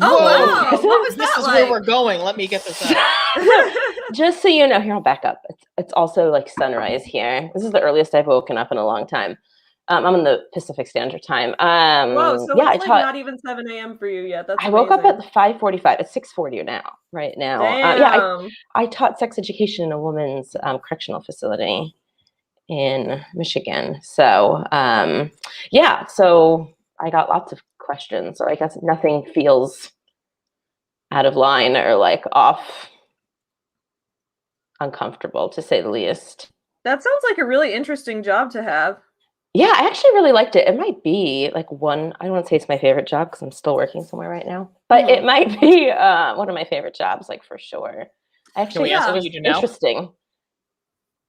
Oh, wow. What was this that is like? where we're going. Let me get this out. Just so you know, here, I'll back up. It's also like sunrise here. This is the earliest I've woken up in a long time. I'm on the Pacific Standard Time. Whoa, so yeah, it's like not even 7 a.m. for you yet. That's I woke up at 5:45. It's 6:40 now, right now. Damn. I taught sex education in a women's correctional facility in Michigan. So, yeah, so I got lots of questions. So I guess nothing feels out of line or like off uncomfortable, to say the least. That sounds like a really interesting job to have. Yeah, I actually really liked it. It might be like one, I don't want to say it's my favorite job because I'm still working somewhere right now, but it might be one of my favorite jobs, like for sure. Can we Actually, ask it what was you do now? interesting.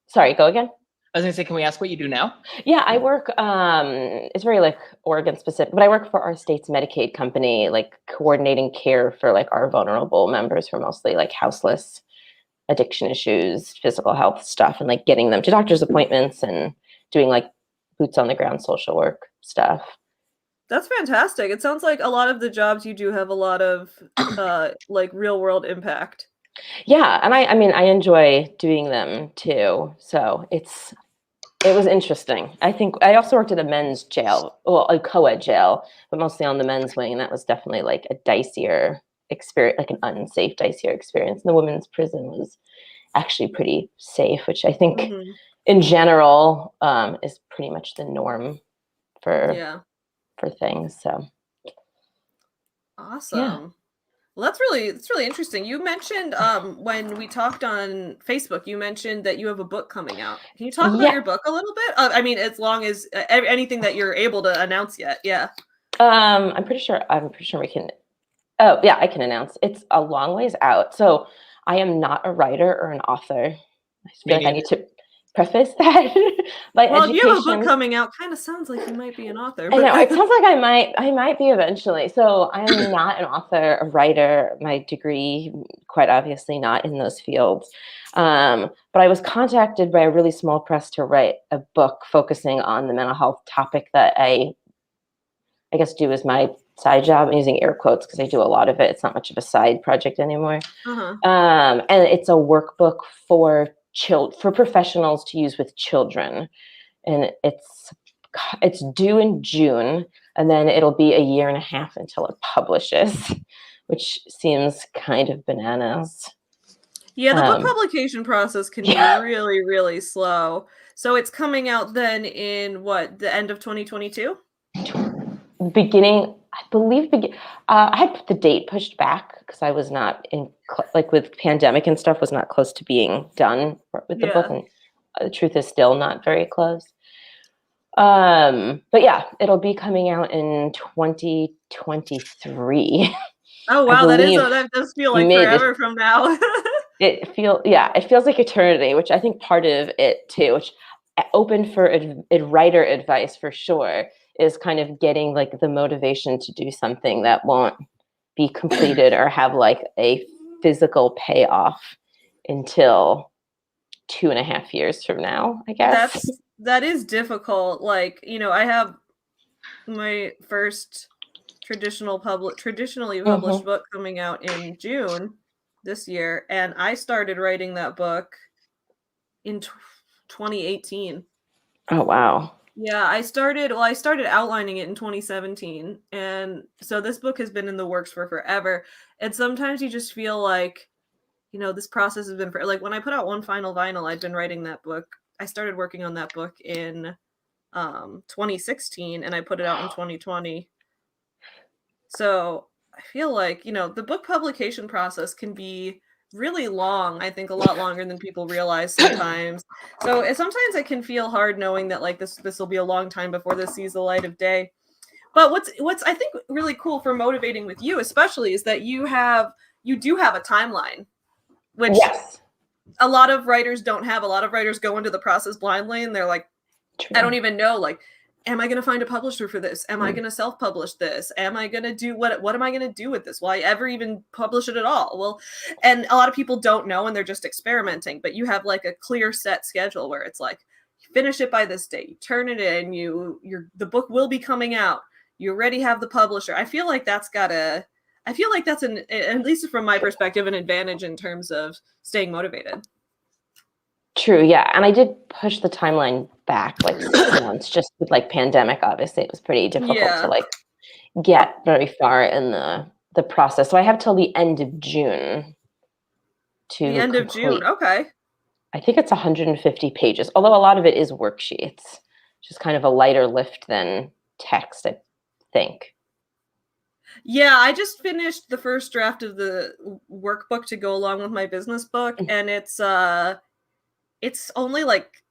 Sorry, go again. I was gonna say, can we ask what you do now? Yeah, I work, it's very like Oregon specific, but I work for our state's Medicaid company, like coordinating care for like our vulnerable members who are mostly like houseless, addiction issues, physical health stuff, and like getting them to doctor's appointments and doing like boots on the ground social work stuff. That's fantastic. It sounds like a lot of the jobs you do have a lot of like real world impact. Yeah, and I mean I enjoy doing them too. So it was interesting. I think I also worked at a men's jail, well, a co-ed jail, but mostly on the men's wing, and that was definitely like a dicier experience, like an unsafe, dicier experience. And the women's prison was actually pretty safe, which I think in general is pretty much the norm for things. So awesome. yeah. Well, that's really interesting. You mentioned when we talked on Facebook, you mentioned that you have a book coming out. Can you talk about your book a little bit? I mean, as long as anything that you're able to announce yet. Yeah. I'm pretty sure we can. Oh yeah, I can announce. It's a long ways out. So I am not a writer or an author. I feel like I need to preface that. Well, if you have a book coming out, kind of sounds like you might be an author. But I know it sounds like I might be eventually. So I am not an author, a writer. My degree, quite obviously, not in those fields. But I was contacted by a really small press to write a book focusing on the mental health topic that I guess do as my side job. I'm using air quotes because I do a lot of it. It's not much of a side project anymore. And it's a workbook for professionals to use with children, and it's due in June, and then it'll be a year and a half until it publishes, which seems kind of bananas. Yeah, the book publication process can be really, really slow. So it's coming out then in the end of 2022? Beginning, I believe, I had the date pushed back because I was not like with pandemic and stuff, was not close to being done with the book, and the truth is still not very close. But yeah, it'll be coming out in 2023. Oh wow, that does feel like forever from now. It feels like eternity, which I think part of it too, which open for writer advice for sure, is kind of getting like the motivation to do something that won't be completed or have like a physical payoff until 2.5 years from now, I guess. That is difficult. Like, I have my first traditionally published book coming out in June this year, and I started writing that book in 2018. Oh wow. Yeah, I started outlining it in 2017, and so this book has been in the works for forever. And sometimes you just feel like, this process has been like when I put out One Final Vinyl, I'd been writing that book. I started working on that book in 2016, and I put it out in 2020. So I feel like, the book publication process can be really long. I think a lot longer than people realize sometimes. So sometimes it can feel hard knowing that like this will be a long time before this sees the light of day. But what's I think really cool for motivating with you especially is that you do have a timeline, which a lot of writers don't have. A lot of writers go into the process blindly and they're like, I don't even know, like, am I going to find a publisher for this? Am I going to self-publish this? Am I going to do what am I going to do with this? Will I ever even publish it at all? Well, and a lot of people don't know and they're just experimenting, but you have like a clear set schedule where it's like, you finish it by this date, you turn it in, the book will be coming out. You already have the publisher. I feel like that's at least from my perspective, an advantage in terms of staying motivated. True, yeah. And I did push the timeline back like 6 months just with like pandemic. Obviously, it was pretty difficult to like get very far in the process. So I have till the end of June to the end of June. Okay. I think it's 150 pages, although a lot of it is worksheets, just kind of a lighter lift than text, I think. Yeah, I just finished the first draft of the workbook to go along with my business book, and it's only like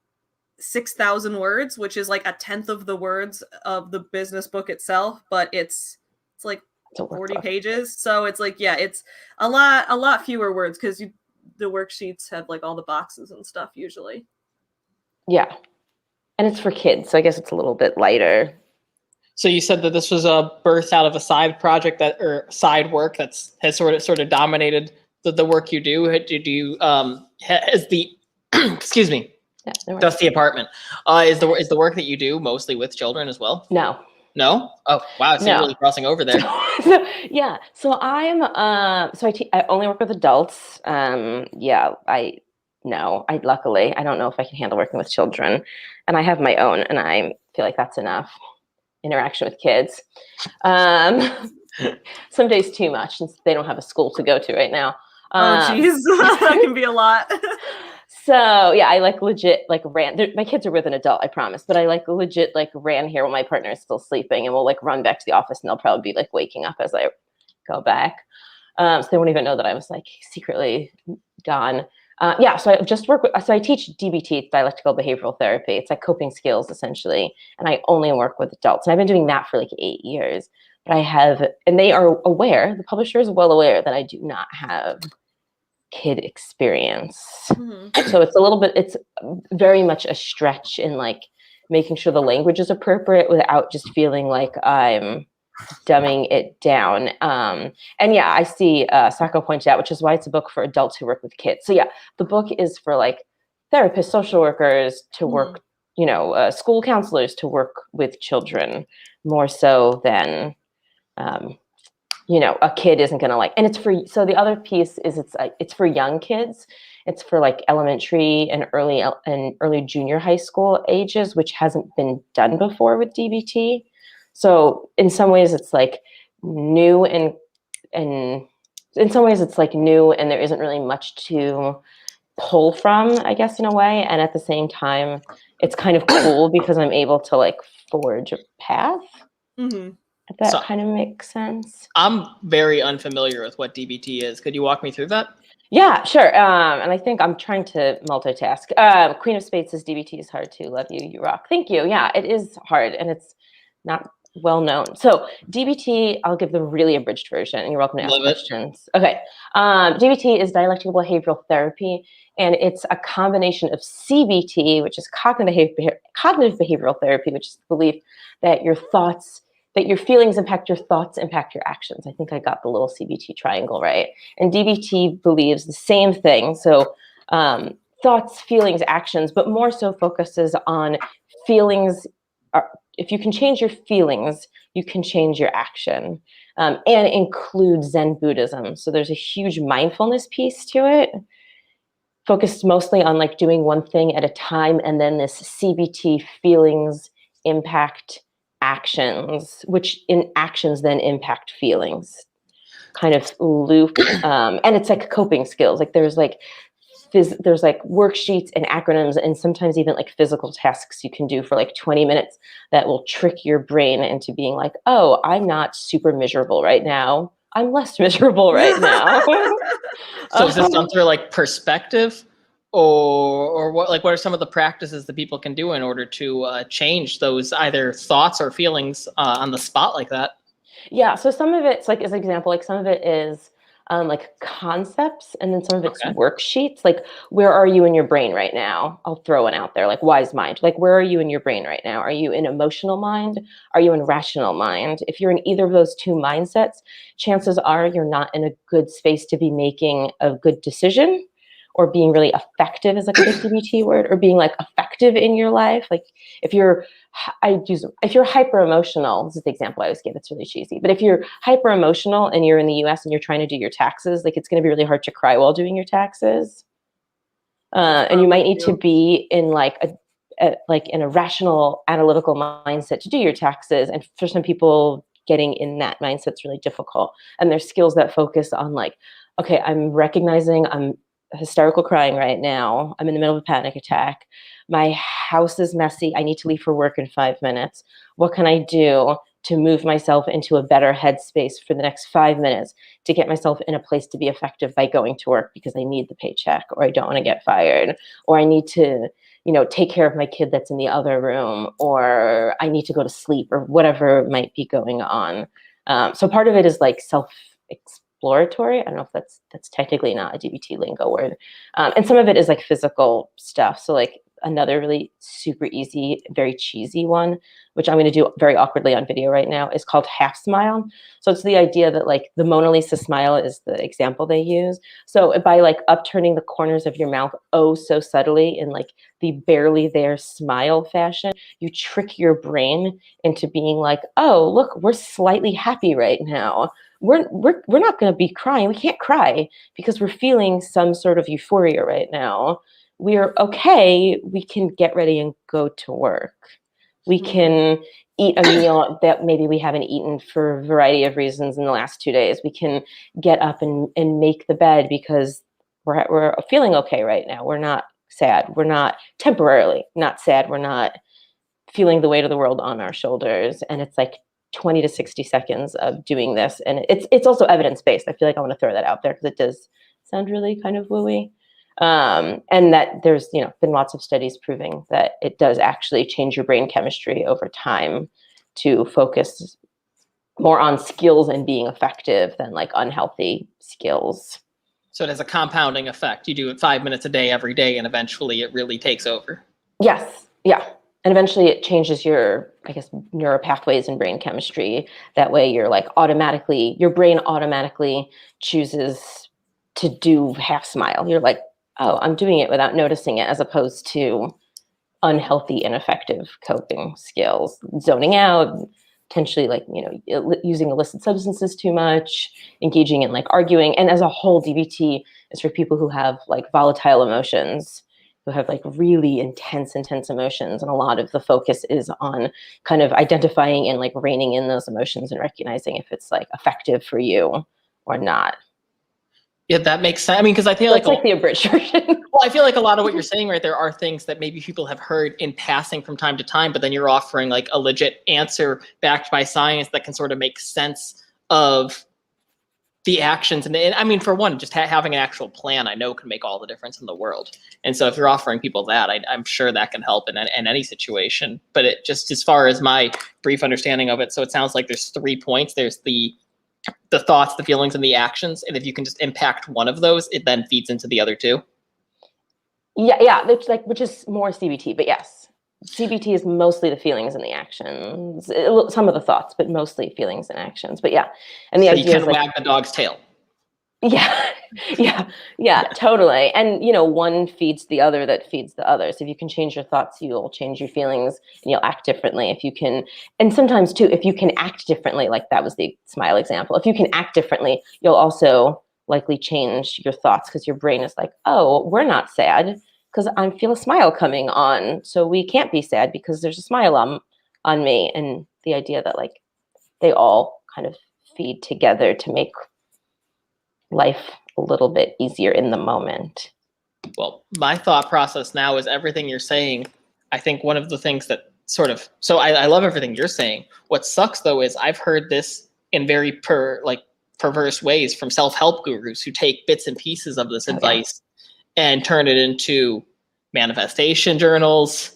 6,000 words, which is like a tenth of the words of the business book itself, but it's like It's a 40 workbook. pages. So it's like, yeah, it's a lot fewer words because the worksheets have like all the boxes and stuff usually. Yeah. And it's for kids, so I guess it's a little bit lighter. So you said that this was a birth out of a side project or side work has sort of dominated the work you do. Do you has the excuse me, Yeah, no worries. dusty apartment is the work that you do mostly with children as well? No. No? Oh wow, so you're really crossing over there. Yeah. So I'm I only work with adults. Yeah, I luckily I don't know if I can handle working with children, and I have my own, and I feel like that's enough interaction with kids. Some days too much since they don't have a school to go to right now. Oh geez, that can be a lot. So yeah, I like legit like ran. My kids are with an adult, I promise, but I like legit like ran here while my partner is still sleeping, and we'll like run back to the office, and they'll probably be like waking up as I go back. So they won't even know that I was like secretly gone. Yeah, so I just work with, so I teach DBT, dialectical behavioral therapy. It's like coping skills essentially, and I only work with adults. And I've been doing that for like 8 years. But I have, and they are aware, the publisher is well aware that I do not have kid experience. Mm-hmm. So it's very much a stretch in like making sure the language is appropriate without just feeling like I'm dumbing it down. And yeah, I see Sacco pointed out, which is why it's a book for adults who work with kids. So yeah, the book is for like therapists, social workers to work, school counselors to work with children more so than, a kid isn't going to like, and it's for, so the other piece is it's for young kids. It's for like elementary and early junior high school ages, which hasn't been done before with DBT. So in some ways it's like new and in some ways it's like new and there isn't really much to pull from, I guess, in a way. And at the same time, it's kind of cool because I'm able to like forge a path. Mm-hmm. If that kind of makes sense. I'm very unfamiliar with what DBT is. Could you walk me through that? Yeah, sure. And I think I'm trying to multitask. Queen of Spades says DBT is hard too. Love you, you rock. Thank you. Yeah, it is hard and it's not well known. So DBT, I'll give the really abridged version and you're welcome to ask questions. Okay. DBT is dialectical behavioral therapy, and it's a combination of CBT, which is cognitive behavioral therapy, which is the belief that your feelings impact your thoughts, impact your actions. I think I got the little CBT triangle right. And DBT believes the same thing. So thoughts, feelings, actions, but more so focuses on feelings. If you can change your feelings, you can change your action, and includes Zen Buddhism. So there's a huge mindfulness piece to it, focused mostly on like doing one thing at a time. And then this CBT, feelings, impact, actions, which in actions then impact feelings, kind of loop. And it's like coping skills. Like there's like worksheets and acronyms and sometimes even like physical tasks you can do for like 20 minutes that will trick your brain into being like, oh, I'm not super miserable right now. I'm less miserable right now. So is this some sort of like perspective or what are some of the practices that people can do in order to change those either thoughts or feelings on the spot like that? Yeah. So some of it's like, as an example, like some of it is like concepts, and then some of it's worksheets. Like, where are you in your brain right now? I'll throw one out there, like wise mind. Like, where are you in your brain right now? Are you in emotional mind? Are you in rational mind? If you're in either of those two mindsets, chances are you're not in a good space to be making a good decision, or being really effective is like a big DBT word, or being like effective in your life. Like if you're hyper emotional, this is the example I always give, it's really cheesy, but if you're hyper emotional and you're in the US and you're trying to do your taxes, like it's going to be really hard to cry while doing your taxes. And you might need to be in like in a rational, analytical mindset to do your taxes. And for some people, getting in that mindset is really difficult. And there's skills that focus on like, okay, I'm recognizing I'm hysterical crying right now. I'm in the middle of a panic attack. My house is messy. I need to leave for work in 5 minutes. What can I do to move myself into a better headspace for the next 5 minutes to get myself in a place to be effective by going to work because I need the paycheck, or I don't want to get fired, or I need to, take care of my kid that's in the other room, or I need to go to sleep, or whatever might be going on. So part of it is like self-exploratory. I don't know if that's technically not a DBT lingo word. And some of it is like physical stuff. So like another really super easy, very cheesy one, which I'm going to do very awkwardly on video right now, is called half smile. So it's the idea that like the Mona Lisa smile is the example they use. So by like upturning the corners of your mouth oh so subtly in like the barely there smile fashion, you trick your brain into being like, oh, look, we're slightly happy right now. We're not going to be crying. We can't cry because we're feeling some sort of euphoria right now. We're okay. We can get ready and go to work. We can eat a meal that maybe we haven't eaten for a variety of reasons in the last 2 days. We can get up and make the bed because we're feeling okay right now. We're not sad. We're not temporarily not sad. We're not feeling the weight of the world on our shoulders. And it's like 20 to 60 seconds of doing this. And it's also evidence-based. I feel like I want to throw that out there because it does sound really kind of wooey. And that there's, been lots of studies proving that it does actually change your brain chemistry over time to focus more on skills and being effective than like unhealthy skills. So it has a compounding effect. You do it 5 minutes a day, every day, and eventually it really takes over. Yes. Yeah. And eventually it changes your, I guess, neural pathways and brain chemistry. That way you're like your brain automatically chooses to do half smile. You're like, oh, I'm doing it without noticing it, as opposed to unhealthy, ineffective coping skills, zoning out, potentially like, using illicit substances too much, engaging in like arguing. And as a whole, DBT is for people who have like volatile emotions, who have like really intense emotions. And a lot of the focus is on kind of identifying and like reining in those emotions and recognizing if it's like effective for you or not. Yeah, that makes sense. I mean, because I feel That's like the abridged version. Well, I feel like a lot of what you're saying right there are things that maybe people have heard in passing from time to time, but then you're offering like a legit answer backed by science that can sort of make sense of the actions. And I mean, for one, just having an actual plan, I know can make all the difference in the world. And so if you're offering people that, I'm sure that can help in any situation. But it just, as far as my brief understanding of it, so it sounds like there's 3 points. There's the thoughts, the feelings, and the actions. And if you can just impact one of those, it then feeds into the other two. Yeah, which is more CBT, but yes, CBT is mostly the feelings and the actions. Some of the thoughts, but mostly feelings and actions. But yeah, and the so idea you can is like, wag the dog's tail. Yeah, totally. And one feeds the other that feeds the other. So if you can change your thoughts, you'll change your feelings and you'll act differently. If you can, and sometimes too, if you can act differently, like that was the smile example, if you can act differently, you'll also likely change your thoughts because your brain is like, oh, we're not sad because I feel a smile coming on. So we can't be sad because there's a smile on me. And the idea that like they all kind of feed together to make life a little bit easier in the moment. Well, my thought process now is everything you're saying. I think one of the things that sort of, so I love everything you're saying. What sucks though is I've heard this in very perverse ways from self-help gurus who take bits and pieces of this advice and turn it into manifestation journals,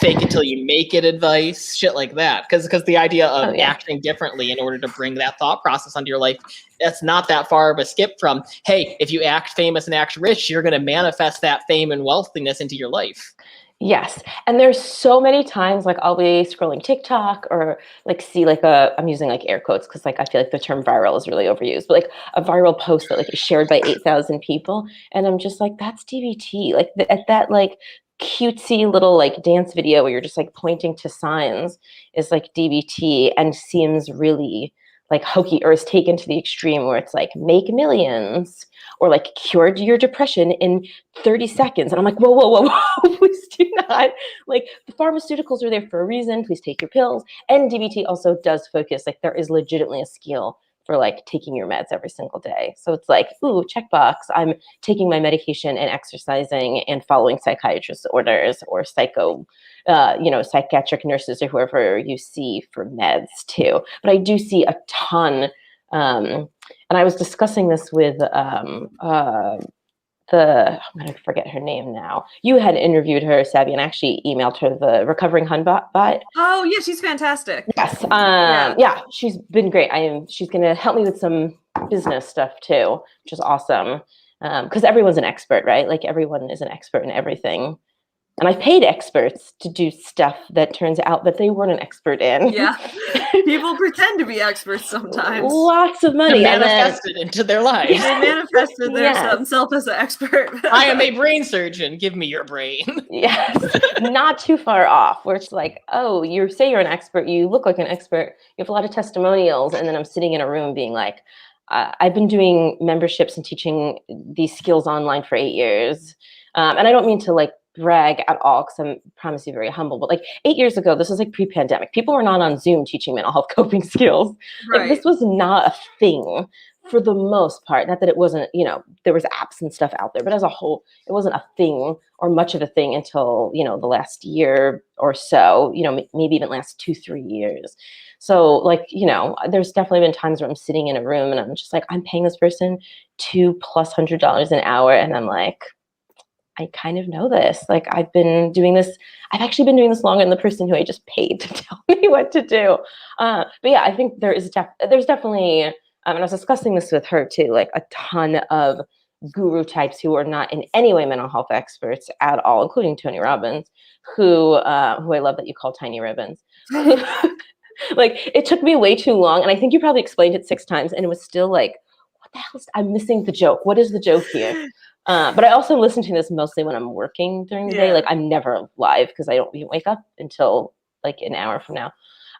fake it till you make it advice, shit like that. Because the idea of acting differently in order to bring that thought process onto your life, that's not that far of a skip from, hey, if you act famous and act rich, you're going to manifest that fame and wealthiness into your life. Yes. And there's so many times like I'll be scrolling TikTok or like see like I'm using like air quotes because like I feel like the term viral is really overused, but like a viral post that like is shared by 8,000 people. And I'm just like, that's DBT. Like at that like cutesy little like dance video where you're just like pointing to signs is like DBT and seems really like hokey, or is taken to the extreme where it's like make millions or like cured your depression in 30 seconds. And I'm like, whoa, please do not. Like the pharmaceuticals are there for a reason. Please take your pills. And DBT also does focus, like there is legitimately a skill for like taking your meds every single day. So it's like, ooh, checkbox. I'm taking my medication and exercising and following psychiatrist's orders or psychiatric nurses or whoever you see for meds too. But I do see a ton. And I was discussing this with I'm going to forget her name now. You had interviewed her, Savvy, and actually emailed her the Recovering Hun bot. Oh, yeah, she's fantastic. Yes. Yeah, she's been great. She's going to help me with some business stuff too, which is awesome. Because everyone's an expert, right? Like everyone is an expert in everything. And I paid experts to do stuff that turns out that they weren't an expert in. Yeah. People pretend to be experts sometimes. Lots of money. Manifested into their lives. They manifested themselves as an expert. I am a brain surgeon. Give me your brain. Yes. Not too far off, where it's like, oh, you say you're an expert, you look like an expert, you have a lot of testimonials, and then I'm sitting in a room being like, I've been doing memberships and teaching these skills online for 8 years. And I don't mean to like brag at all, because I'm promise you very humble, but like 8 years ago, this was like pre-pandemic. People were not on Zoom teaching mental health coping skills. Right. Like this was not a thing for the most part. Not that it wasn't, there was apps and stuff out there, but as a whole, it wasn't a thing or much of a thing until, the last year or so, maybe even last 2-3 years. So like, there's definitely been times where I'm sitting in a room and I'm just like, I'm paying this person $200+ an hour. And I'm like, I kind of know this. Like I've actually been doing this longer than the person who I just paid to tell me what to do. But yeah, I think there's definitely, and I was discussing this with her too, like a ton of guru types who are not in any way mental health experts at all, including Tony Robbins, who I love that you call tiny ribbons. Like it took me way too long. And I think you probably explained it 6 times and it was still like, what the hell I'm missing the joke. What is the joke here? But I also listen to this mostly when I'm working during the day. Like I'm never live because I don't even wake up until like an hour from now.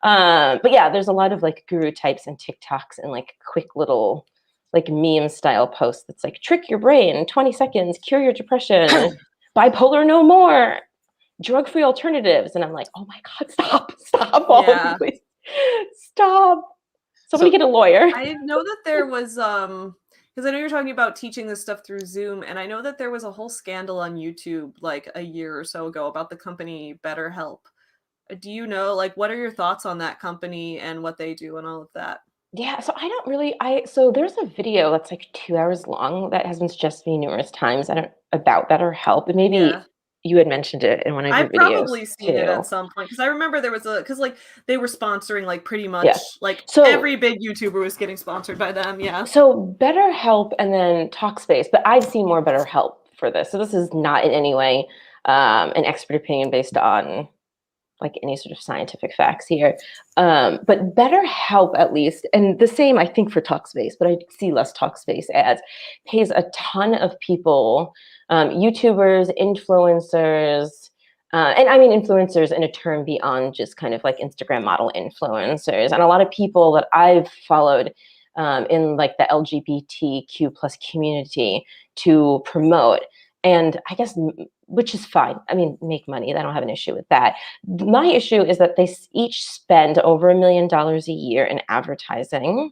But yeah, there's a lot of like guru types and TikToks and like quick little like meme style posts that's like trick your brain, 20 seconds, cure your depression, bipolar no more, drug-free alternatives. And I'm like, oh my God, stop all of you, please. Stop. Somebody get a lawyer. I know that there was because I know you're talking about teaching this stuff through Zoom, and I know that there was a whole scandal on YouTube like a year or so ago about the company BetterHelp. Do you know, like, what are your thoughts on that company and what they do and all of that? Yeah, so so there's a video that's like 2 hours long that has been suggested to me numerous times about BetterHelp, and maybe you had mentioned it in one of your videos. I've probably seen it at some point because I remember there was because like they were sponsoring like pretty much every big YouTuber was getting sponsored by them. Yeah. So BetterHelp and then Talkspace, but I've seen more BetterHelp for this. So this is not in any way an expert opinion based on like any sort of scientific facts here. But BetterHelp at least, and the same I think for Talkspace, but I see less Talkspace ads, pays a ton of people, YouTubers, influencers, and I mean influencers in a term beyond just kind of like Instagram model influencers, and a lot of people that I've followed in like the LGBTQ plus community to promote. And I guess, which is fine. I mean, make money. I don't have an issue with that. My issue is that they each spend over $1 million a year in advertising.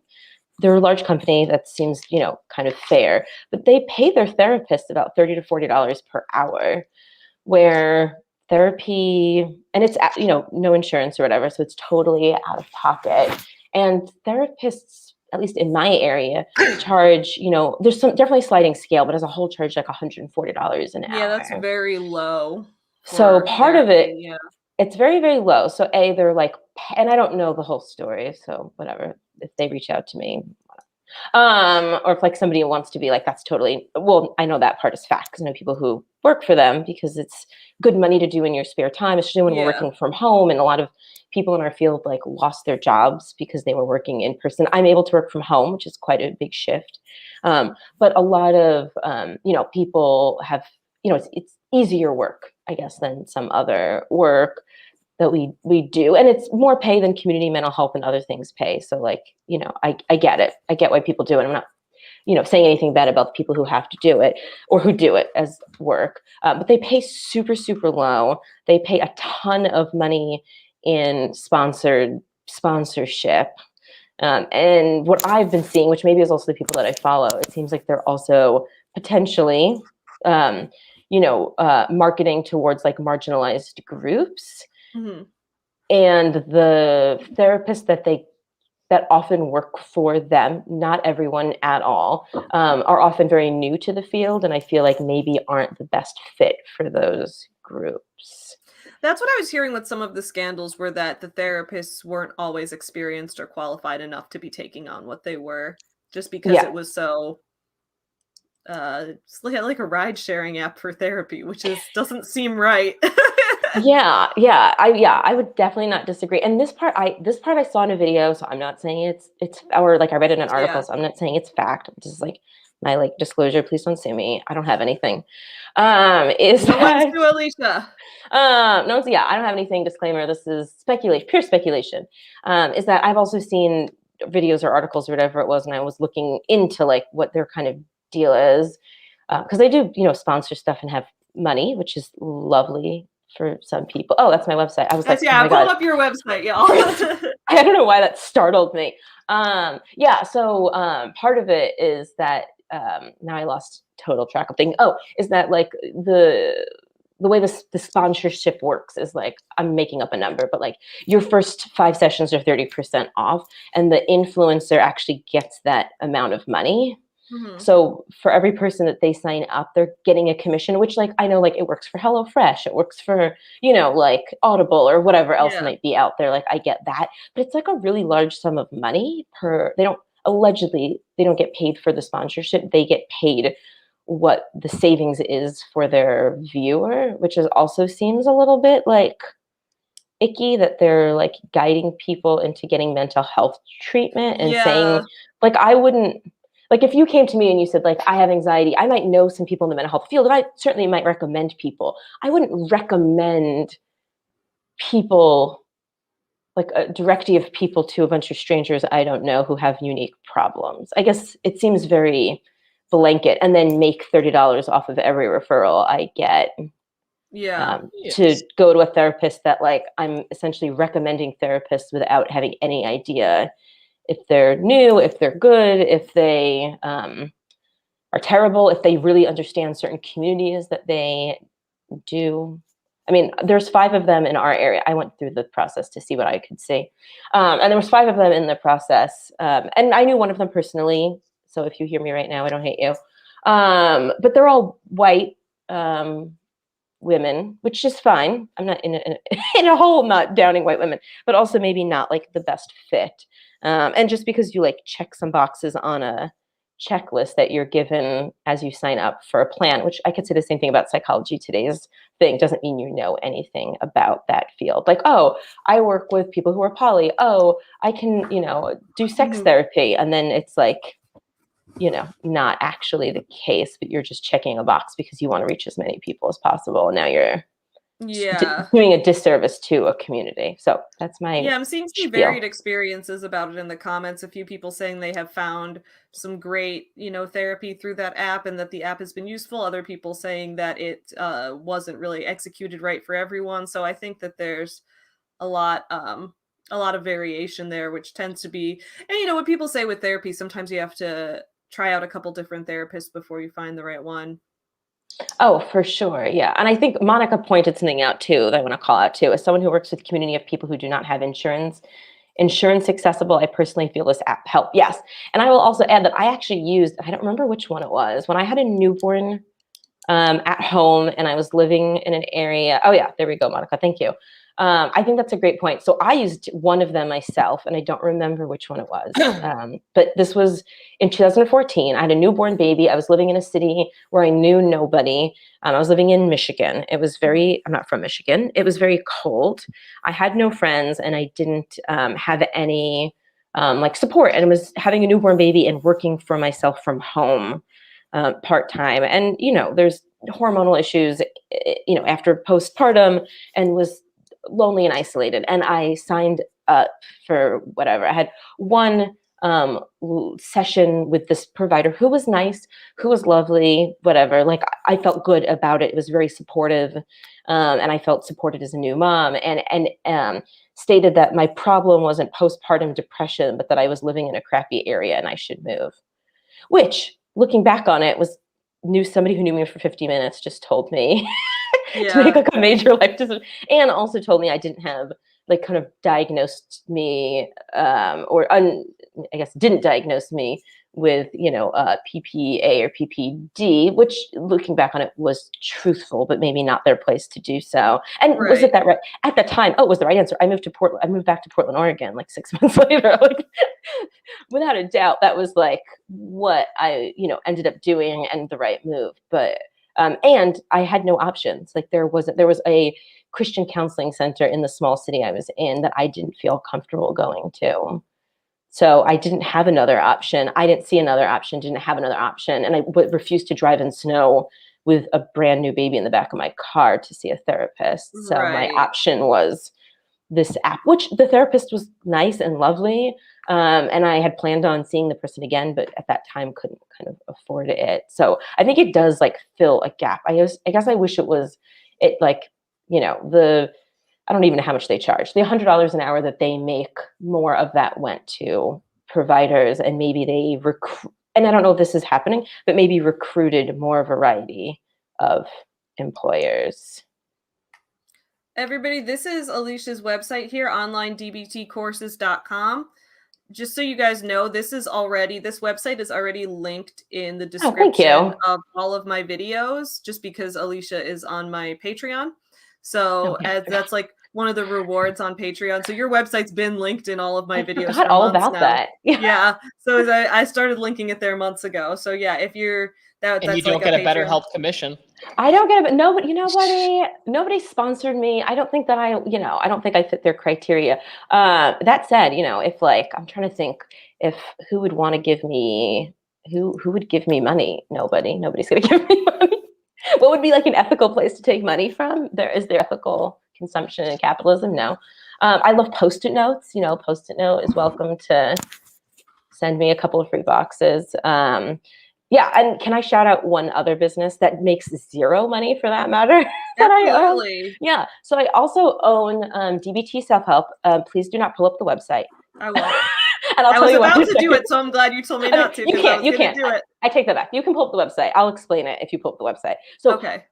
They're a large company that seems, kind of fair, but they pay their therapists about $30 to $40 per hour, where therapy, and it's, no insurance or whatever. So it's totally out of pocket. And therapists, at least in my area, charge, there's some definitely sliding scale, but as a whole charge like $140 an hour. Yeah, that's very low. So part of it, it's very, very low. So they're like, and I don't know the whole story, so whatever, if they reach out to me. Or if like somebody wants to be like, that's totally, well, I know that part is fact because I know people who work for them because it's good money to do in your spare time, especially when we're working from home. And a lot of people in our field like lost their jobs because they were working in person. I'm able to work from home, which is quite a big shift. But a lot of, people have, it's easier work, I guess, than some other work that we do. And it's more pay than community mental health and other things pay. So like, I get it. I get why people do it. I'm not, saying anything bad about the people who have to do it or who do it as work. But they pay super, super low. They pay a ton of money in sponsorship. And what I've been seeing, which maybe is also the people that I follow, it seems like they're also potentially marketing towards like marginalized groups. Mm-hmm. And the therapists that often work for them, not everyone at all, are often very new to the field, and I feel like maybe aren't the best fit for those groups. That's what I was hearing with some of the scandals, were that the therapists weren't always experienced or qualified enough to be taking on what they were, just because it was so it's like a ride sharing app for therapy, which doesn't seem right. I would definitely not disagree. And this part I saw in a video, so I'm not saying it's or like I read it in an article, so I'm not saying it's fact. This is like my like disclosure. Please don't sue me. I don't have anything. Is no that, one's to Alicia. No, so I don't have anything. Disclaimer. This is speculation, pure speculation. Is that I've also seen videos or articles or whatever it was, and I was looking into like what their kind of deal is, because they do sponsor stuff and have money, which is lovely for some people. Oh, that's my website. I was like, I pulled up your website, y'all. I don't know why that startled me. So part of it is that now I lost total track of things. Oh, is that like the way the sponsorship works is like, I'm making up a number, but like your first 5 sessions are 30% off, and the influencer actually gets that amount of money. Mm-hmm. So for every person that they sign up, they're getting a commission, which like I know like it works for HelloFresh, it works for like Audible or whatever else might be out there. Like I get that, but it's like a really large sum of money per. They don't get paid for the sponsorship. They get paid what the savings is for their viewer, which also seems a little bit like icky, that they're like guiding people into getting mental health treatment and saying like, I wouldn't. Like if you came to me and you said like, I have anxiety, I might know some people in the mental health field, and I certainly might recommend people. I wouldn't recommend people, like a directory of people to a bunch of strangers I don't know who have unique problems. I guess it seems very blanket, and then make $30 off of every referral I get. To go to a therapist that like I'm essentially recommending therapists without having any idea if they're new, if they're good, if they are terrible, if they really understand certain communities that they do. I mean, there's 5 of them in our area. I went through the process to see what I could see. And there was 5 of them in the process. And I knew one of them personally. So if you hear me right now, I don't hate you. But they're all white women, which is fine. I'm not in a whole, not downing white women, but also maybe not like the best fit. And just because you like check some boxes on a checklist that you're given as you sign up for a plan, which I could say the same thing about Psychology Today's thing, doesn't mean you know anything about that field. Like, oh, I work with people who are poly. Oh, I can, do sex therapy. And then it's like, not actually the case, but you're just checking a box because you want to reach as many people as possible. And now you're doing a disservice to a community. So that's my I'm seeing some varied experiences about it in the comments. A few people saying they have found some great therapy through that app, and that the app has been useful. Other people saying that it wasn't really executed right for everyone. So I think that there's a lot of variation there, which tends to be, and what people say with therapy, sometimes you have to try out a couple different therapists before you find the right one. Oh, for sure. Yeah. And I think Monica pointed something out too that I want to call out too. As someone who works with a community of people who do not have insurance accessible, I personally feel this app helped. Yes. And I will also add that I actually used, I don't remember which one it was, when I had a newborn at home and I was living in an area. Oh yeah, there we go, Monica. Thank you. I think that's a great point. So I used one of them myself, and I don't remember which one it was. But this was in 2014. I had a newborn baby. I was living in a city where I knew nobody. I was living in Michigan. I'm not from Michigan. It was very cold. I had no friends, and I didn't have any support. And I was having a newborn baby and working for myself from home part-time. And, there's hormonal issues, after postpartum, and was lonely and isolated. And I signed up for whatever. I had one session with this provider who was nice, who was lovely, whatever. Like I felt good about it. It was very supportive. And I felt supported as a new mom, and stated that my problem wasn't postpartum depression, but that I was living in a crappy area and I should move, which looking back on it was knew somebody who knew me for 50 minutes just told me Yeah. to make like a major life decision, and also told me I didn't have like kind of diagnosed me I guess didn't diagnose me with, you know, PPA or PPD, which looking back on it was truthful, but maybe not their place to do so. And was it that right at the time? Oh, it was the right answer. I moved back to Portland, Oregon, like 6 months later. Like, without a doubt, that was like what I, you know, ended up doing and the right move. But and I had no options. Like there was a Christian counseling center in the small city I was in that I didn't feel comfortable going to. So I didn't have another option. I didn't see another option, didn't have another option. And I refused to drive in snow with a brand new baby in the back of my car to see a therapist. So my option was this app, which the therapist was nice and lovely. And I had planned on seeing the person again, but at that time couldn't kind of afford it. So I think it does like fill a gap. I guess I wish it was like, you know, I don't even know how much they charge. The $100 an hour that they make, more of that went to providers, and maybe they and I don't know if this is happening, but maybe recruited more variety of employers. Everybody, this is Alicia's website here, onlinedbtcourses.com. Just so you guys know, this website is already linked in the description of all of my videos, just because Alicia is on my Patreon. So that's like one of the rewards on Patreon. So your website's been linked in all of my videos. I forgot all about that. Yeah. So I started linking it there months ago. So yeah, if you're that's and you don't like get a BetterHelp commission. I don't get it. Nobody sponsored me. I don't think that I don't think I fit their criteria. That said, you know, if like, I'm trying to think if who would want to give me, who would give me money? Nobody's going to give me money. What would be like an ethical place to take money from? Is there ethical consumption in capitalism? No. I love Post-it notes. You know, Post-it note is welcome to send me a couple of free boxes. Yeah, and can I shout out one other business that makes zero money for that matter? Absolutely. Yeah, so I also own DBT Self-Help. Please do not pull up the website. I will. And I'll tell you about to do it, so I'm glad you told me not to. You can't do it. I take that back. You can pull up the website. I'll explain it if you pull up the website. So okay.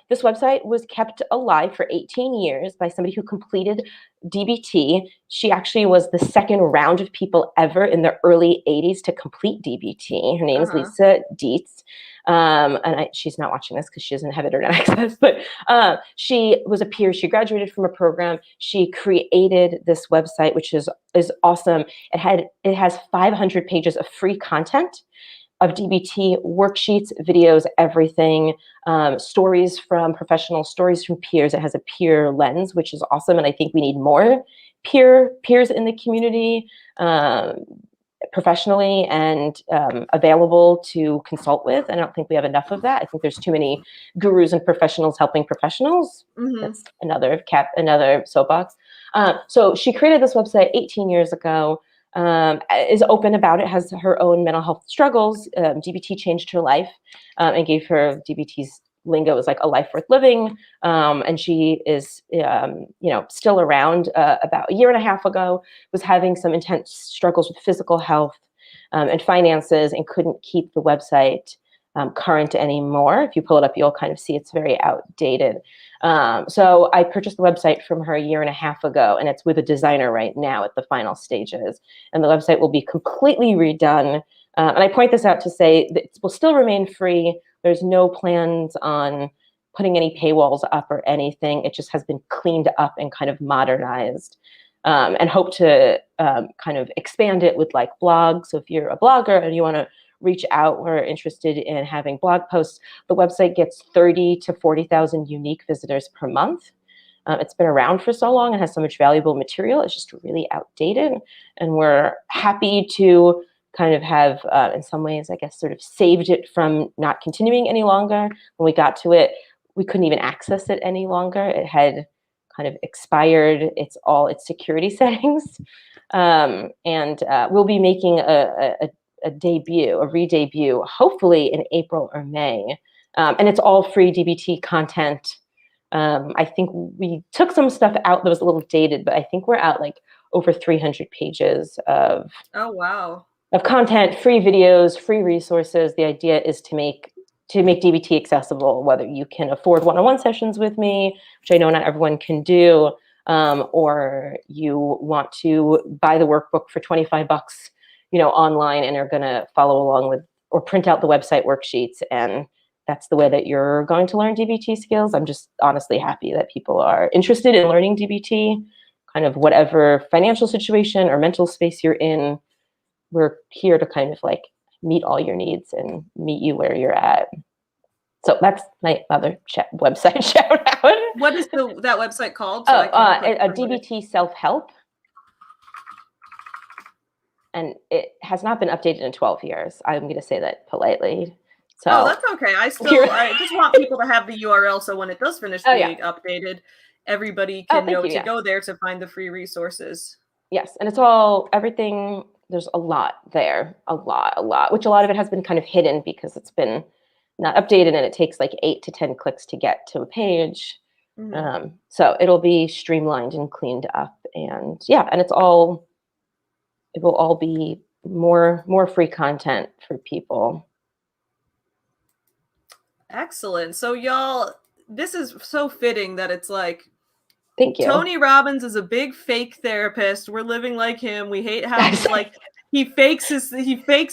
This website was kept alive for 18 years by somebody who completed DBT. She actually was the second round of people ever in the early 80s to complete DBT. Her name is Lisa Dietz. She's not watching this because she doesn't have internet access, but she was a peer. She graduated from a program. She created this website, which is awesome. It has 500 pages of free content of DBT, worksheets, videos, everything, stories from professionals, stories from peers. It has a peer lens, which is awesome. And I think we need more peers in the community, professionally and available to consult with. I don't think we have enough of that. I think there's too many gurus and professionals helping professionals. That's another soapbox. So she created this website 18 years ago, is open about it, has her own mental health struggles. DBT changed her life and gave her DBT's lingo is like a life worth living. And she is, still around. About a year and a half ago, was having some intense struggles with physical health and finances, and couldn't keep the website current anymore. If you pull it up, you'll kind of see it's very outdated. So I purchased the website from her a year and a half ago, and it's with a designer right now at the final stages. And the website will be completely redone. And I point this out to say that it will still remain free. There's no plans on putting any paywalls up or anything. It just has been cleaned up and kind of modernized, and hope to kind of expand it with like blogs. So if you're a blogger and you want to reach out, we're interested in having blog posts. The website gets 30 to 40,000 unique visitors per month. It's been around for so long and has so much valuable material. It's just really outdated. And we're happy to kind of have, in some ways, I guess, sort of saved it from not continuing any longer. When we got to it, we couldn't even access it any longer. It had kind of expired its security settings. And we'll be making a re-debut, hopefully in April or May. And it's all free DBT content. I think we took some stuff out that was a little dated, but I think we're at like over 300 pages of content, free videos, free resources. The idea is to make to make DBT accessible, whether you can afford one-on-one sessions with me, which I know not everyone can do, or you want to buy the workbook for $25, online and are going to follow along with, or print out the website worksheets, and that's the way that you're going to learn DBT skills. I'm just honestly happy that people are interested in learning DBT, kind of whatever financial situation or mental space you're in. We're here to kind of like meet all your needs and meet you where you're at. So that's my other website shout out. What is that website called? So a DBT self-help. And it has not been updated in 12 years. I'm going to say that politely. So that's okay. I just want people to have the URL so when it does finish being updated, everybody can know to go there to find the free resources. Yes, and it's all everything. There's a lot there, a lot, which a lot of it has been kind of hidden because it's been not updated, and it takes like 8 to 10 clicks to get to a page. Mm-hmm. So it'll be streamlined and cleaned up, and and it will all be more free content for people. Excellent. So y'all, this is so fitting that it's like, thank you. Tony Robbins is a big fake therapist. We're living like him. We hate how he's like he fakes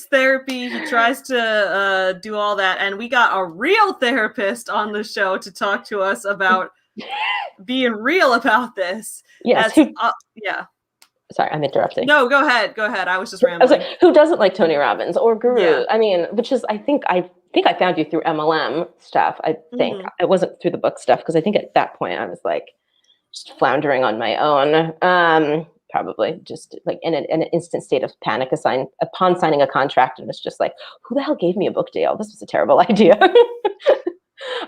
therapy. He tries to do all that, and we got a real therapist on the show to talk to us about being real about this. Yes. Sorry, I'm interrupting. No, go ahead. I was just rambling. Who doesn't like Tony Robbins or Guru? Yeah. I mean, which is I think I found you through MLM stuff. I think it wasn't through the book stuff, because I think at that point I was like just floundering on my own. Probably just like in an instant state of panic upon signing a contract, and it's just like, who the hell gave me a book deal? This was a terrible idea.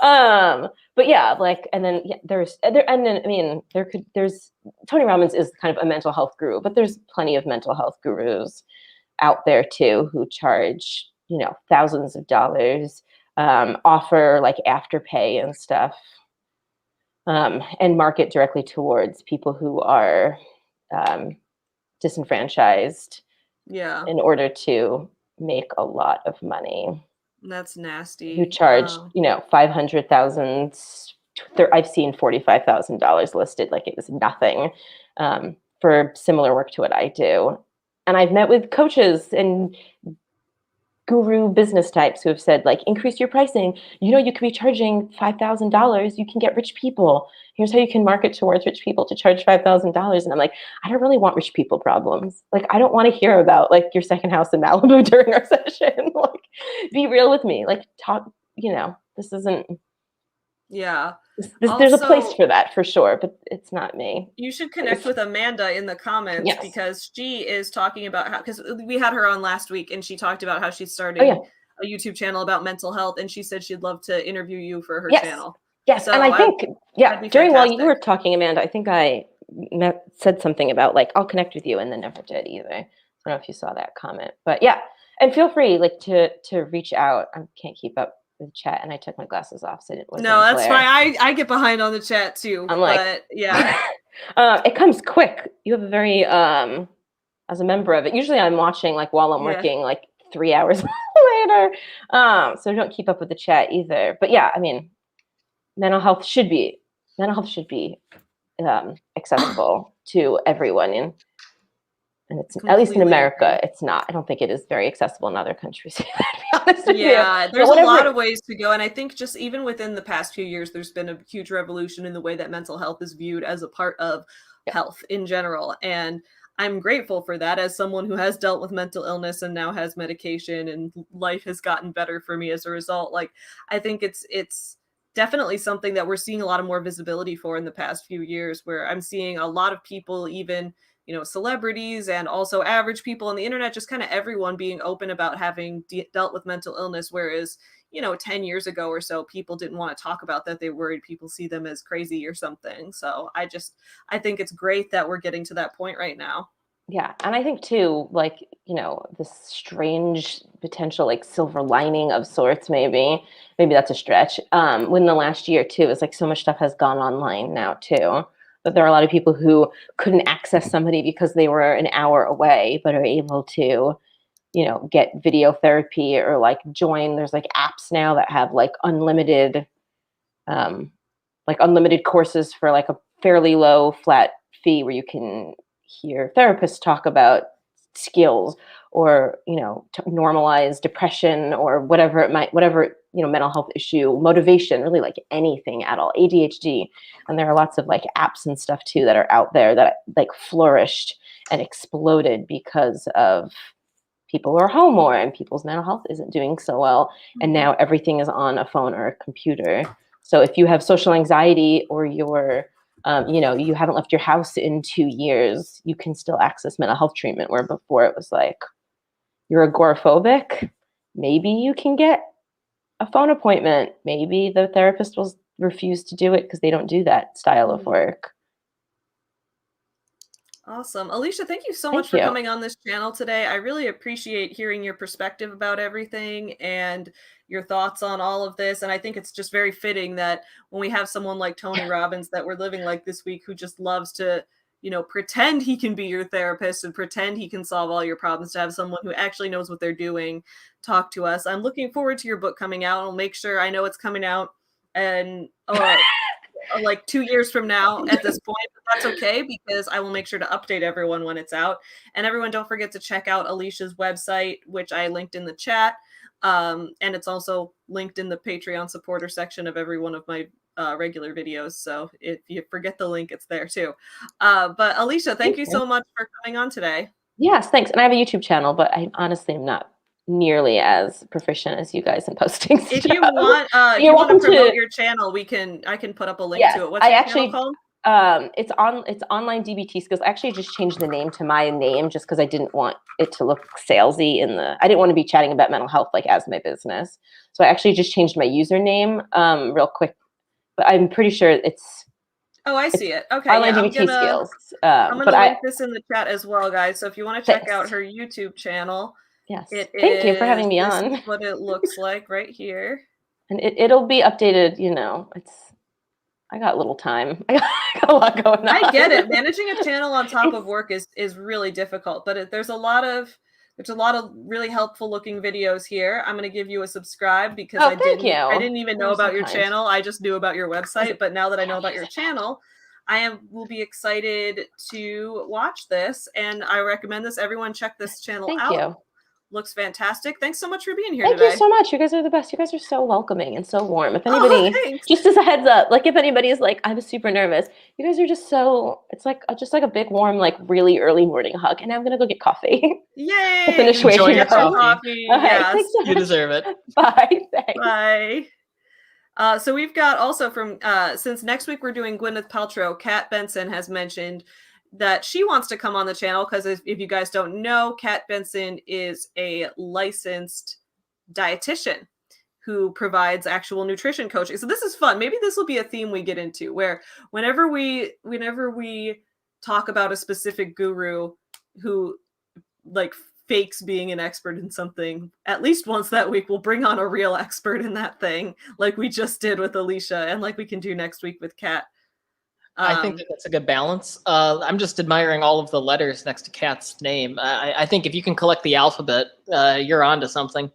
But yeah, like, and then there's Tony Robbins is kind of a mental health guru, but there's plenty of mental health gurus out there too who charge thousands of dollars, offer like afterpay and stuff, and market directly towards people who are disenfranchised in order to make a lot of money. That's nasty. Who charge $500,000. I've seen $45,000 listed like it was nothing, for similar work to what I do. And I've met with coaches and guru business types who have said, like, increase your pricing. You could be charging $5,000. You can get rich people. Here's how you can market towards rich people to charge $5,000. And I'm like, I don't really want rich people problems. Like, I don't want to hear about like your second house in Malibu during our session. Like, be real with me. Like, talk, this isn't. Yeah. There's a place for that for sure, but it's not me. You should connect with Amanda in the comments, because she is talking about how, because we had her on last week and she talked about how she's starting a YouTube channel about mental health, and she said she'd love to interview you for her channel. Yes, so and I think, during while you were talking, Amanda, I think I said something about like, I'll connect with you, and then never did either. I don't know if you saw that comment, but yeah, and feel free like to reach out. I can't keep up with chat, and I took my glasses off, so it wasn't that's clear. fine. I get behind on the chat too. I'm like, but yeah. It comes quick. You have a very as a member of it. Usually I'm watching like while I'm working, like 3 hours later. So don't keep up with the chat either. But yeah, I mean, mental health should be accessible to everyone, and it's completely, at least in America, it's not. I don't think it is very accessible in other countries. To be honest with you. There's a lot of ways to go, and I think just even within the past few years, there's been a huge revolution in the way that mental health is viewed as a part of health in general, and I'm grateful for that as someone who has dealt with mental illness and now has medication, and life has gotten better for me as a result. Like, I think it's definitely something that we're seeing a lot of more visibility for in the past few years, where I'm seeing a lot of people, even celebrities and also average people on the internet, just kind of everyone being open about having dealt with mental illness. Whereas, 10 years ago or so, people didn't want to talk about that. They worried people see them as crazy or something. So I think it's great that we're getting to that point right now. Yeah. And I think too, like, this strange potential, like silver lining of sorts, maybe that's a stretch. Within the last year too, it's like so much stuff has gone online now too. But there are a lot of people who couldn't access somebody because they were an hour away, but are able to get video therapy or like join. There's like apps now that have like unlimited courses for like a fairly low flat fee where you can hear therapists talk about skills or to normalize depression or whatever mental health issue, motivation, really like anything at all, ADHD. And there are lots of like apps and stuff too that are out there that like flourished and exploded because of people who are home more and people's mental health isn't doing so well. And now everything is on a phone or a computer. So if you have social anxiety or you're you haven't left your house in 2 years, you can still access mental health treatment, where before it was like, you're agoraphobic, maybe you can get a phone appointment. Maybe the therapist will refuse to do it because they don't do that style of work. Awesome. Alicia, thank you so much for coming on this channel today. I really appreciate hearing your perspective about everything and your thoughts on all of this. And I think it's just very fitting that when we have someone like Tony Robbins that we're living like this week, who just loves to, pretend he can be your therapist and pretend he can solve all your problems, to have someone who actually knows what they're doing talk to us. I'm looking forward to your book coming out. I'll make sure, I know it's coming out and like 2 years from now at this point, but that's okay because I will make sure to update everyone when it's out. And everyone, don't forget to check out Alicia's website, which I linked in the chat. And it's also linked in the Patreon supporter section of every one of my regular videos. So if you forget the link, it's there too. But Alicia, thank you so much for coming on today. Yes, thanks. And I have a YouTube channel, but I honestly am not nearly as proficient as you guys in posting stuff. If you want, you want to promote your channel, I can put up a link to it. What's your channel called? It's Online DBT Skills. I actually just changed the name to my name just because I didn't want it to look salesy I didn't want to be chatting about mental health like as my business. So I actually just changed my username real quick, but I'm pretty sure it's I see it. Okay. Online DBT Skills. I'm going to link this in the chat as well, guys. So if you want to check out her YouTube channel, yes. Thank you for having me on. This is what it looks like right here. And it'll be updated, I got little time. I got a lot going on. I get it. Managing a channel on top of work is really difficult, but there's a lot of really helpful looking videos here. I'm going to give you a subscribe because I didn't even know about your channel. I just knew about your website, but now that I know about your channel, will be excited to watch this, and I recommend this. Everyone check this channel out. Thank you. Looks fantastic. Thanks so much for being here today. Thank you so much. You guys are the best. You guys are so welcoming and so warm. If anybody, just as a heads up, like if anybody is like, I was super nervous, you guys are just so, it's like just like a big warm, like really early morning hug. And I'm going to go get coffee. Yay. Enjoy your coffee. Yes. Thanks so much. You deserve it. Bye. Thanks. Bye. So we've got also from, since next week we're doing Gwyneth Paltrow, Kat Benson has mentioned that she wants to come on the channel because if you guys don't know, Kat Benson is a licensed dietitian who provides actual nutrition coaching. So this is fun. Maybe this will be a theme we get into, where whenever we talk about a specific guru who like fakes being an expert in something, at least once that week we'll bring on a real expert in that thing, like we just did with Alicia and like we can do next week with Kat. I think that's a good balance. I'm just admiring all of the letters next to Kat's name. I think if you can collect the alphabet, you're on to something.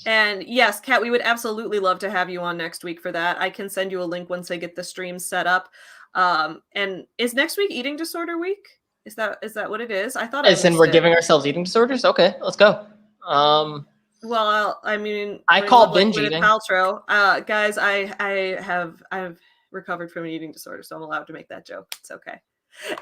And yes, Kat, we would absolutely love to have you on next week for that. I can send you a link once I get the stream set up. And is next week eating disorder week? Is that what it is? I thought as in we're giving ourselves eating disorders? Okay, let's go. Well, I mean, I call binge eating. Paltrow. Guys, I've recovered from an eating disorder, so I'm allowed to make that joke. It's okay.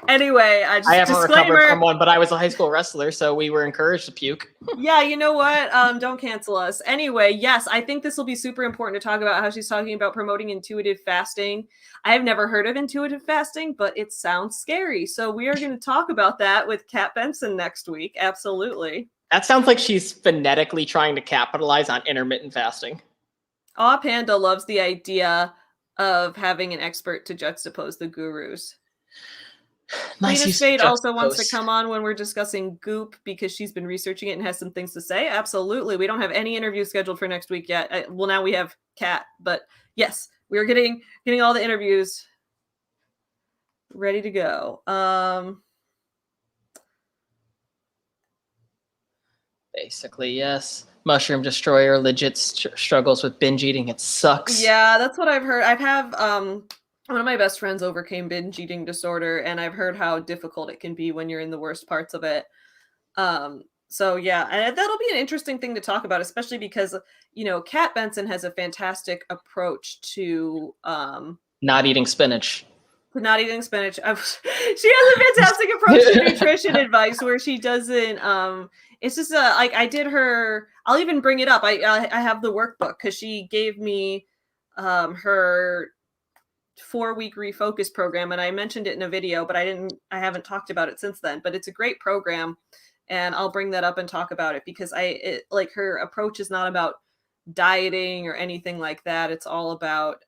Anyway, I haven't recovered from one, but I was a high school wrestler, so we were encouraged to puke. Yeah, you know what? Don't cancel us. Anyway, yes, I think this will be super important to talk about how she's talking about promoting intuitive fasting. I have never heard of intuitive fasting, but it sounds scary. So we are going to talk about that with Kat Benson next week. Absolutely. That sounds like she's phonetically trying to capitalize on intermittent fasting. Aw Panda loves the idea of having an expert to juxtapose the gurus. Nice. Fade also wants to come on when we're discussing Goop because she's been researching it and has some things to say. Absolutely. We don't have any interviews scheduled for next week yet. Well, now we have Kat, but yes, we're getting all the interviews ready to go. Basically, yes. Mushroom Destroyer legit struggles with binge eating. It sucks. Yeah, that's what I've heard. One of my best friends overcame binge eating disorder, and I've heard how difficult it can be when you're in the worst parts of it. So yeah, and that'll be an interesting thing to talk about, especially because Kat Benson has a fantastic approach to Not eating spinach. not eating spinach. She has a fantastic approach to nutrition advice where she doesn't. It's just like I did her. I'll even bring it up. I have the workbook because she gave me her 4-week refocus program, and I mentioned it in a video, but I haven't talked about it since then. But it's a great program, and I'll bring that up and talk about it because like her approach is not about dieting or anything like that. It's all about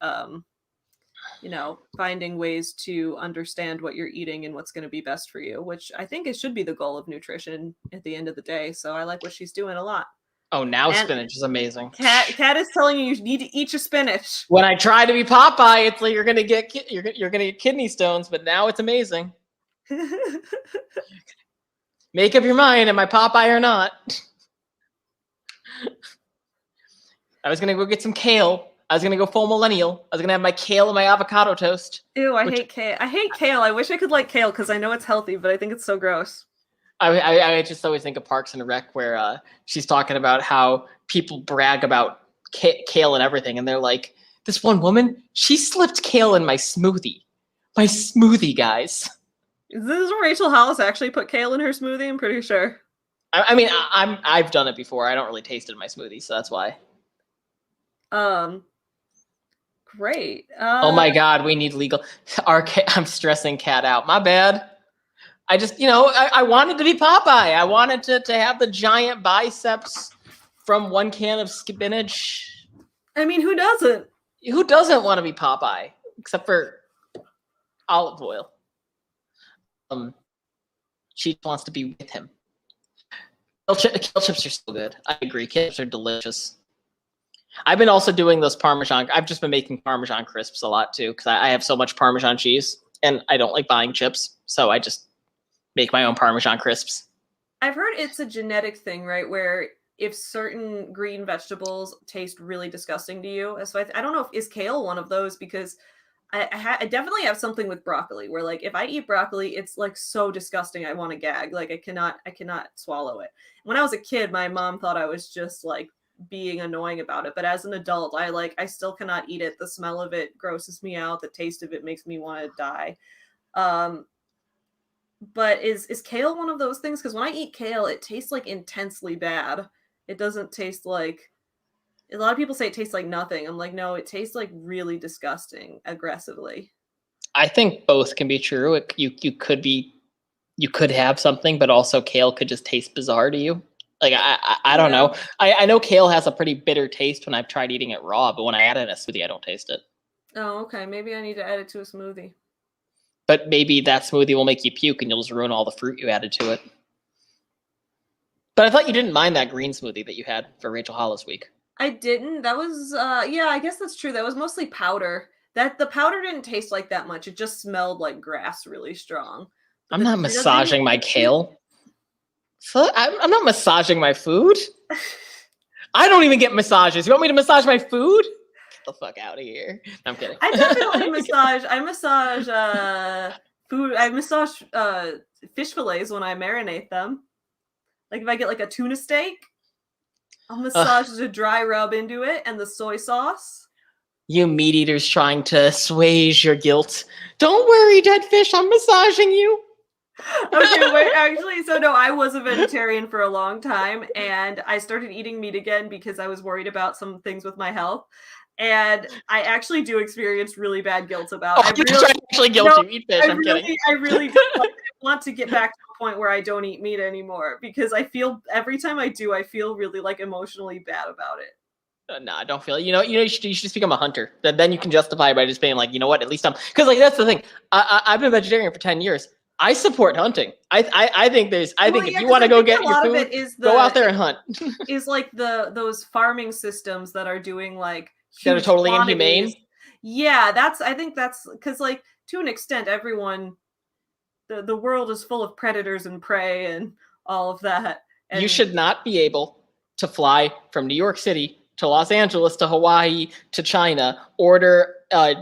finding ways to understand what you're eating and what's going to be best for you, which I think it should be the goal of nutrition at the end of the day. So I like what she's doing a lot. Oh, now spinach is amazing. Kat is telling you need to eat your spinach. When I try to be Popeye, it's like you're gonna get kidney stones, but now it's amazing. Make up your mind, am I Popeye or not? I was gonna go get some kale. I was gonna go full millennial. I was gonna have my kale and my avocado toast. Ew, I hate kale. I hate kale. I wish I could like kale because I know it's healthy, but I think it's so gross. I just always think of Parks and Rec where she's talking about how people brag about kale and everything, and they're like, this one woman, she slipped kale in my smoothie. My smoothie, guys. Is this where Rachel Hollis actually put kale in her smoothie? I'm pretty sure. I mean, I've done it before. I don't really taste it in my smoothie, so that's why. Great. Oh my God, we need legal. I'm stressing Kat out. My bad. I just, I wanted to be Popeye. I wanted to have the giant biceps from one can of spinach. I mean, who doesn't? Who doesn't want to be Popeye? Except for Olive Oil. She wants to be with him. Kale chips are so good. I agree. Kale chips are delicious. I've been also doing those Parmesan. I've just been making Parmesan crisps a lot too because I have so much Parmesan cheese and I don't like buying chips. So I just make my own Parmesan crisps. I've heard it's a genetic thing, right? Where if certain green vegetables taste really disgusting to you, so I don't know is kale one of those because I definitely have something with broccoli where like if I eat broccoli, it's like so disgusting I want to gag. Like I cannot swallow it. When I was a kid, my mom thought I was just like being annoying about it, but as an adult, I still cannot eat it. The smell of it grosses me out. The taste of it makes me want to die. But is kale one of those things? Because when I eat kale, it tastes like intensely bad. It doesn't taste like, a lot of people say it tastes like nothing. I'm like, no, it tastes like really disgusting, aggressively. I think both can be true. You could have something, but also kale could just taste bizarre to you. Like I don't know. I know kale has a pretty bitter taste when I've tried eating it raw, but when I add it in a smoothie, I don't taste it. Oh, okay. Maybe I need to add it to a smoothie. But maybe that smoothie will make you puke and you'll just ruin all the fruit you added to it. But I thought you didn't mind that green smoothie that you had for Rachel Hollis week. I didn't. That was yeah, I guess that's true. That was mostly powder. The powder didn't taste like that much. It just smelled like grass really strong. I'm not massaging my kale. So I'm not massaging my food. I don't even get massages. You want me to massage my food? Get the fuck out of here. No, I'm kidding. I definitely massage. I massage food. I massage fish fillets when I marinate them. Like if I get like a tuna steak, I'll massage the dry rub into it and the soy sauce. You meat eaters trying to assuage your guilt. Don't worry, dead fish. I'm massaging you. Okay, wait, actually, so no, I was a vegetarian for a long time, and I started eating meat again because I was worried about some things with my health, and I actually do experience really bad guilt about it. Eat fish. I'm kidding. I really want to get back to a point where I don't eat meat anymore because I feel every time I do, I feel really like emotionally bad about it. No, I don't feel it. You should just become a hunter. Then you can justify it by just being like, you know what? At least because like that's the thing. I've been vegetarian for 10 years. I support hunting. I think if you want to go get your food, go out there and hunt. Is like those farming systems that are doing like that are totally inhumane. Yeah, I think that's because like to an extent, everyone, the world is full of predators and prey and all of that. And you should not be able to fly from New York City to Los Angeles to Hawaii to China, order a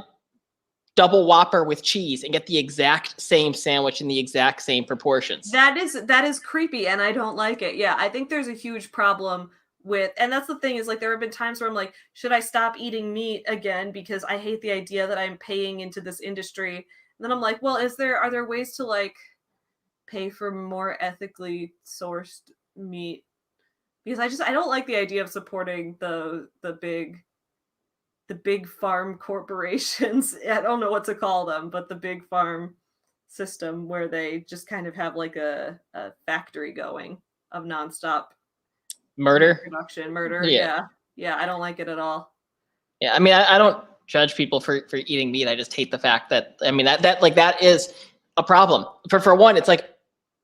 double Whopper with cheese, and get the exact same sandwich in the exact same proportions. that is creepy, and I don't like it. Yeah, I think there's a huge problem with, and that's the thing is like there have been times where I'm like, should I stop eating meat again because I hate the idea that I'm paying into this industry? And then I'm like, well, are there ways to like pay for more ethically sourced meat? Because I don't like the idea of supporting the big farm corporations. I don't know what to call them, but the big farm system where they just kind of have like a factory going of nonstop Murder. production, murder. Yeah. Yeah, I don't like it at all. Yeah, I mean, I don't judge people for eating meat. I just hate the fact that, I mean, that is a problem. For one, it's like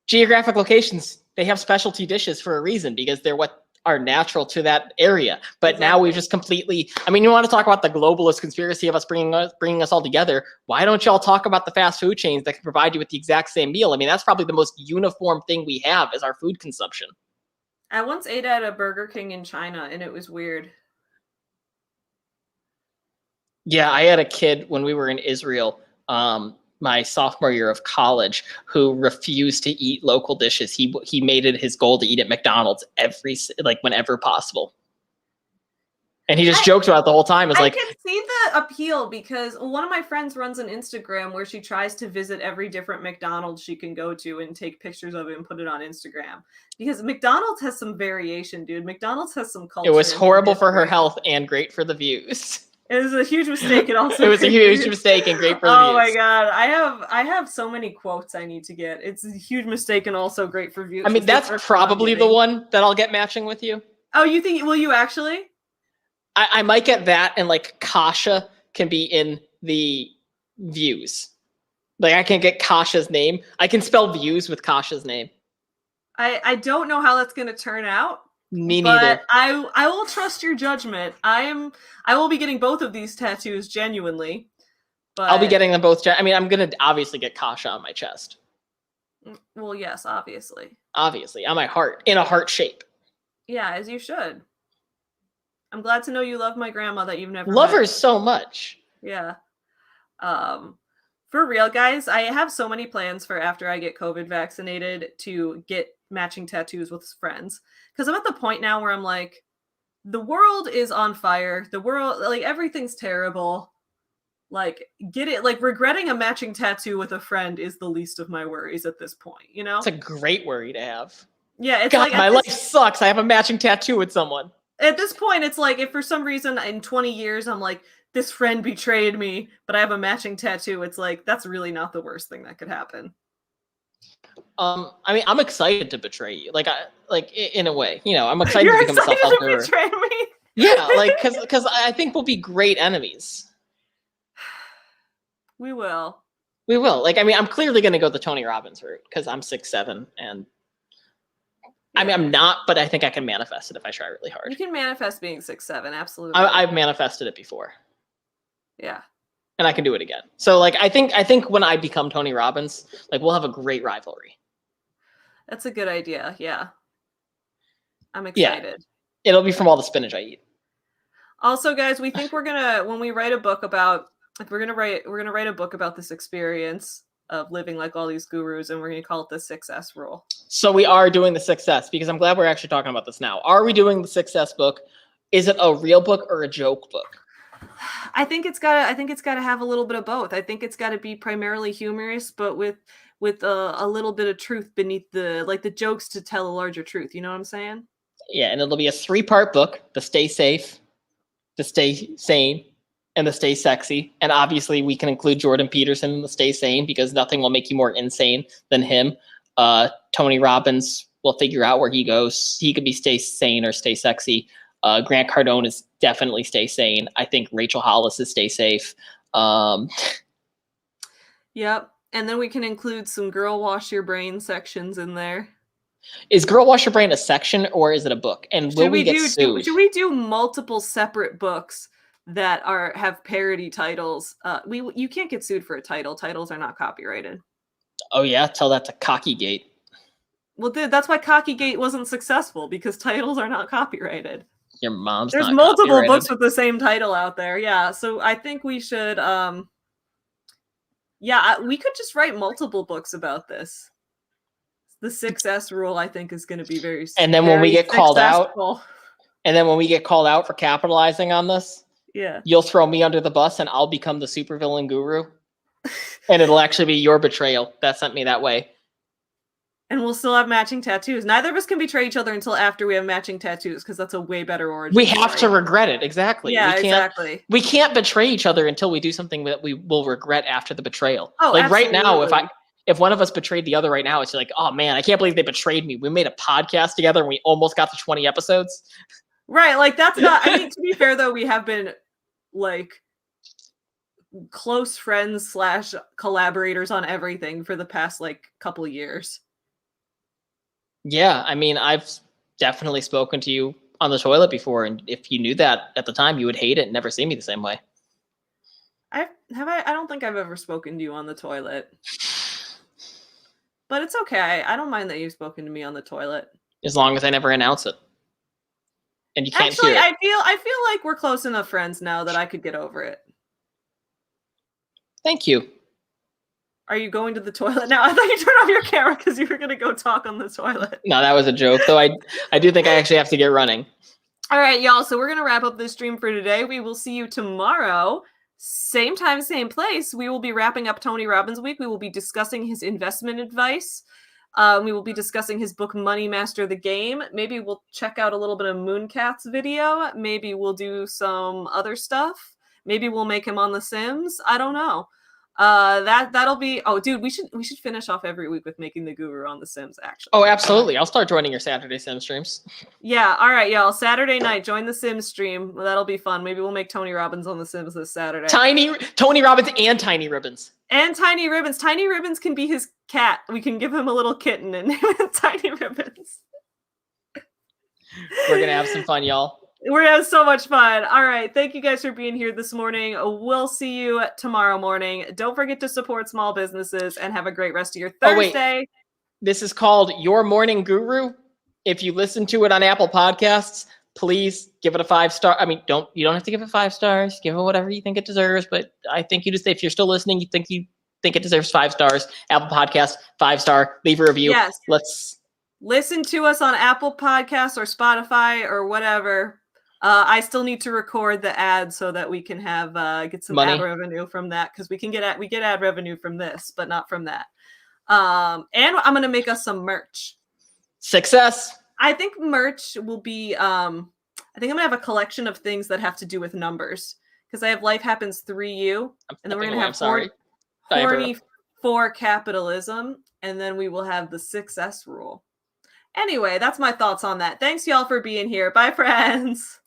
geographic locations, they have specialty dishes for a reason because they're what are natural to that area. But now we've just completely, I mean, you want to talk about the globalist conspiracy of us bringing us all together. Why don't y'all talk about the fast food chains that can provide you with the exact same meal? I mean, that's probably the most uniform thing we have is our food consumption. I once ate at a Burger King in China and it was weird. Yeah, I had a kid when we were in Israel, my sophomore year of college, who refused to eat local dishes. He made it his goal to eat at McDonald's whenever possible. And he just joked about it the whole time. It's I like, can see the appeal because one of my friends runs an Instagram where she tries to visit every different McDonald's she can go to and take pictures of it and put it on Instagram. Because McDonald's has some variation, dude. McDonald's has some culture. it was horrible for her health and great for the views. It was a huge mistake. It also It was a huge mistake and great for the views. Oh my god, I have so many quotes I need to get. It's a huge mistake and also great for views. I mean, that's probably the one that I'll get matching with you. Oh, you think? Will you actually? I might get that, and like Kasha can be in the views. Like I can't get Kasha's name. I can spell views with Kasha's name. I don't know how that's gonna turn out. Me neither. But I will trust your judgment. I will be getting both of these tattoos genuinely. But I'll be getting them both. I mean, I'm gonna obviously get Kasha on my chest. Well, yes, obviously. Obviously, on my heart, in a heart shape. Yeah, as you should. I'm glad to know you love my grandma that you've never Love met. her so much. Yeah. For real, guys, I have so many plans for after I get COVID vaccinated to get matching tattoos with friends. Because I'm at the point now where I'm like, the world is on fire. The world, like, everything's terrible. Like, get it? Like, regretting a matching tattoo with a friend is the least of my worries at this point, you know? It's a great worry to have. Yeah, it's God, like my life sucks. I have a matching tattoo with someone. At this point, it's like if for some reason in 20 years I'm like, this friend betrayed me, but I have a matching tattoo, it's like that's really not the worst thing that could happen. I mean, I'm excited to betray you. Like in a way, you know, I'm excited You're to become excited a to self-helper. betray me? Yeah, like because I think we'll be great enemies. We will. We will. Like, I mean, I'm clearly going to go the Tony Robbins route because I'm 6'7", and I mean, I'm not, but I think I can manifest it if I try really hard. You can manifest being 6'7", absolutely. I've manifested it before. Yeah. And I can do it again. So, like, I think when I become Tony Robbins, like, we'll have a great rivalry. That's a good idea. Yeah. I'm excited. Yeah. It'll be from all the spinach I eat. Also, guys, we think we're gonna when we write a book about we're gonna write a book about this experience of living like all these gurus, and we're gonna call it the 6S rule. So we are doing the 6S because I'm glad we're actually talking about this now. Are we doing the 6S book? Is it a real book or a joke book? I think it's gotta have a little bit of both. I think it's gotta be primarily humorous, but with a little bit of truth beneath the jokes to tell a larger truth. You know what I'm saying? Yeah, and it'll be a 3-part book: the Stay Safe, the Stay Sane, and the Stay Sexy. And obviously we can include Jordan Peterson in the Stay Sane because nothing will make you more insane than him. Tony Robbins will figure out where he goes. He could be Stay Sane or Stay Sexy. Grant Cardone is definitely Stay Sane. I think Rachel Hollis is Stay Safe. Yep. And then we can include some girl wash your brain sections in there. Is Girl Wash Your Brain a section or is it a book? And will we get sued? Should we do multiple separate books that have parody titles? You can't get sued for a title. Titles are not copyrighted. Oh yeah, tell that to Cockygate. Well, dude, that's why Cockygate wasn't successful, because titles are not copyrighted. Your mom's There's not multiple copyrighted. books with the same title out there. Yeah, so I think we should we could just write multiple books about this. The 6S rule, I think, is going to be very And then when we very get called out, successful. and then when we get called out for capitalizing on this, Yeah. you'll throw me under the bus and I'll become the supervillain guru. And it'll actually be your betrayal that sent me that way. And we'll still have matching tattoos. Neither of us can betray each other until after we have matching tattoos, because that's a way better origin. We have to regret it. Exactly. Yeah, exactly. We can't betray each other until we do something that we will regret after the betrayal. Oh, like absolutely. Right now, if one of us betrayed the other right now, it's like, oh man, I can't believe they betrayed me. We made a podcast together and we almost got to 20 episodes. Right. Like, that's not, I mean, to be fair though, we have been like close friends / collaborators on everything for the past like couple years. Yeah, I mean, I've definitely spoken to you on the toilet before, and if you knew that at the time, you would hate it and never see me the same way. I don't think I've ever spoken to you on the toilet. But it's okay. I don't mind that you've spoken to me on the toilet. As long as I never announce it. And you can't Actually, hear it. I feel like we're close enough friends now that I could get over it. Thank you. Are you going to the toilet now? I thought you turned off your camera because you were going to go talk on the toilet. No, that was a joke, though. I do think I actually have to get running. All right, y'all. So we're going to wrap up this stream for today. We will see you tomorrow. Same time, same place. We will be wrapping up Tony Robbins Week. We will be discussing his investment advice. We will be discussing his book, Money Master the Game. Maybe we'll check out a little bit of Mooncat's video. Maybe we'll do some other stuff. Maybe we'll make him on The Sims. I don't know. That'll be. Oh, dude, we should finish off every week with making the guru on The Sims. Actually. Oh, absolutely. I'll start joining your Saturday Sim streams. Yeah. All right, y'all. Saturday night, join the Sims stream. That'll be fun. Maybe we'll make Tony Robbins on The Sims this Saturday. Tony Robbins and Tiny Ribbons. And Tiny Ribbons. Tiny Ribbons can be his cat. We can give him a little kitten and name it Tiny Ribbons. We're gonna have some fun, y'all. We're gonna have so much fun. All right. Thank you guys for being here this morning. We'll see you tomorrow morning. Don't forget to support small businesses and have a great rest of your Thursday. Oh, wait. This is called Your Morning Guru. If you listen to it on Apple Podcasts, please give it a 5-star. I mean, you don't have to give it 5 stars. Give it whatever you think it deserves. But I think you just, if you're still listening, you think it deserves 5 stars. Apple Podcast, 5-star. Leave a review. Yes. Let's listen to us on Apple Podcasts or Spotify or whatever. I still need to record the ad so that we can have get some money. Ad revenue from that, because we get ad revenue from this, but not from that. And I'm gonna make us some merch. Success. I think merch will be. I think I'm gonna have a collection of things that have to do with numbers, because I have Life Happens 3U, and then we're gonna have Horny for Capitalism, and then we will have the 6S rule. Anyway, that's my thoughts on that. Thanks y'all for being here. Bye, friends.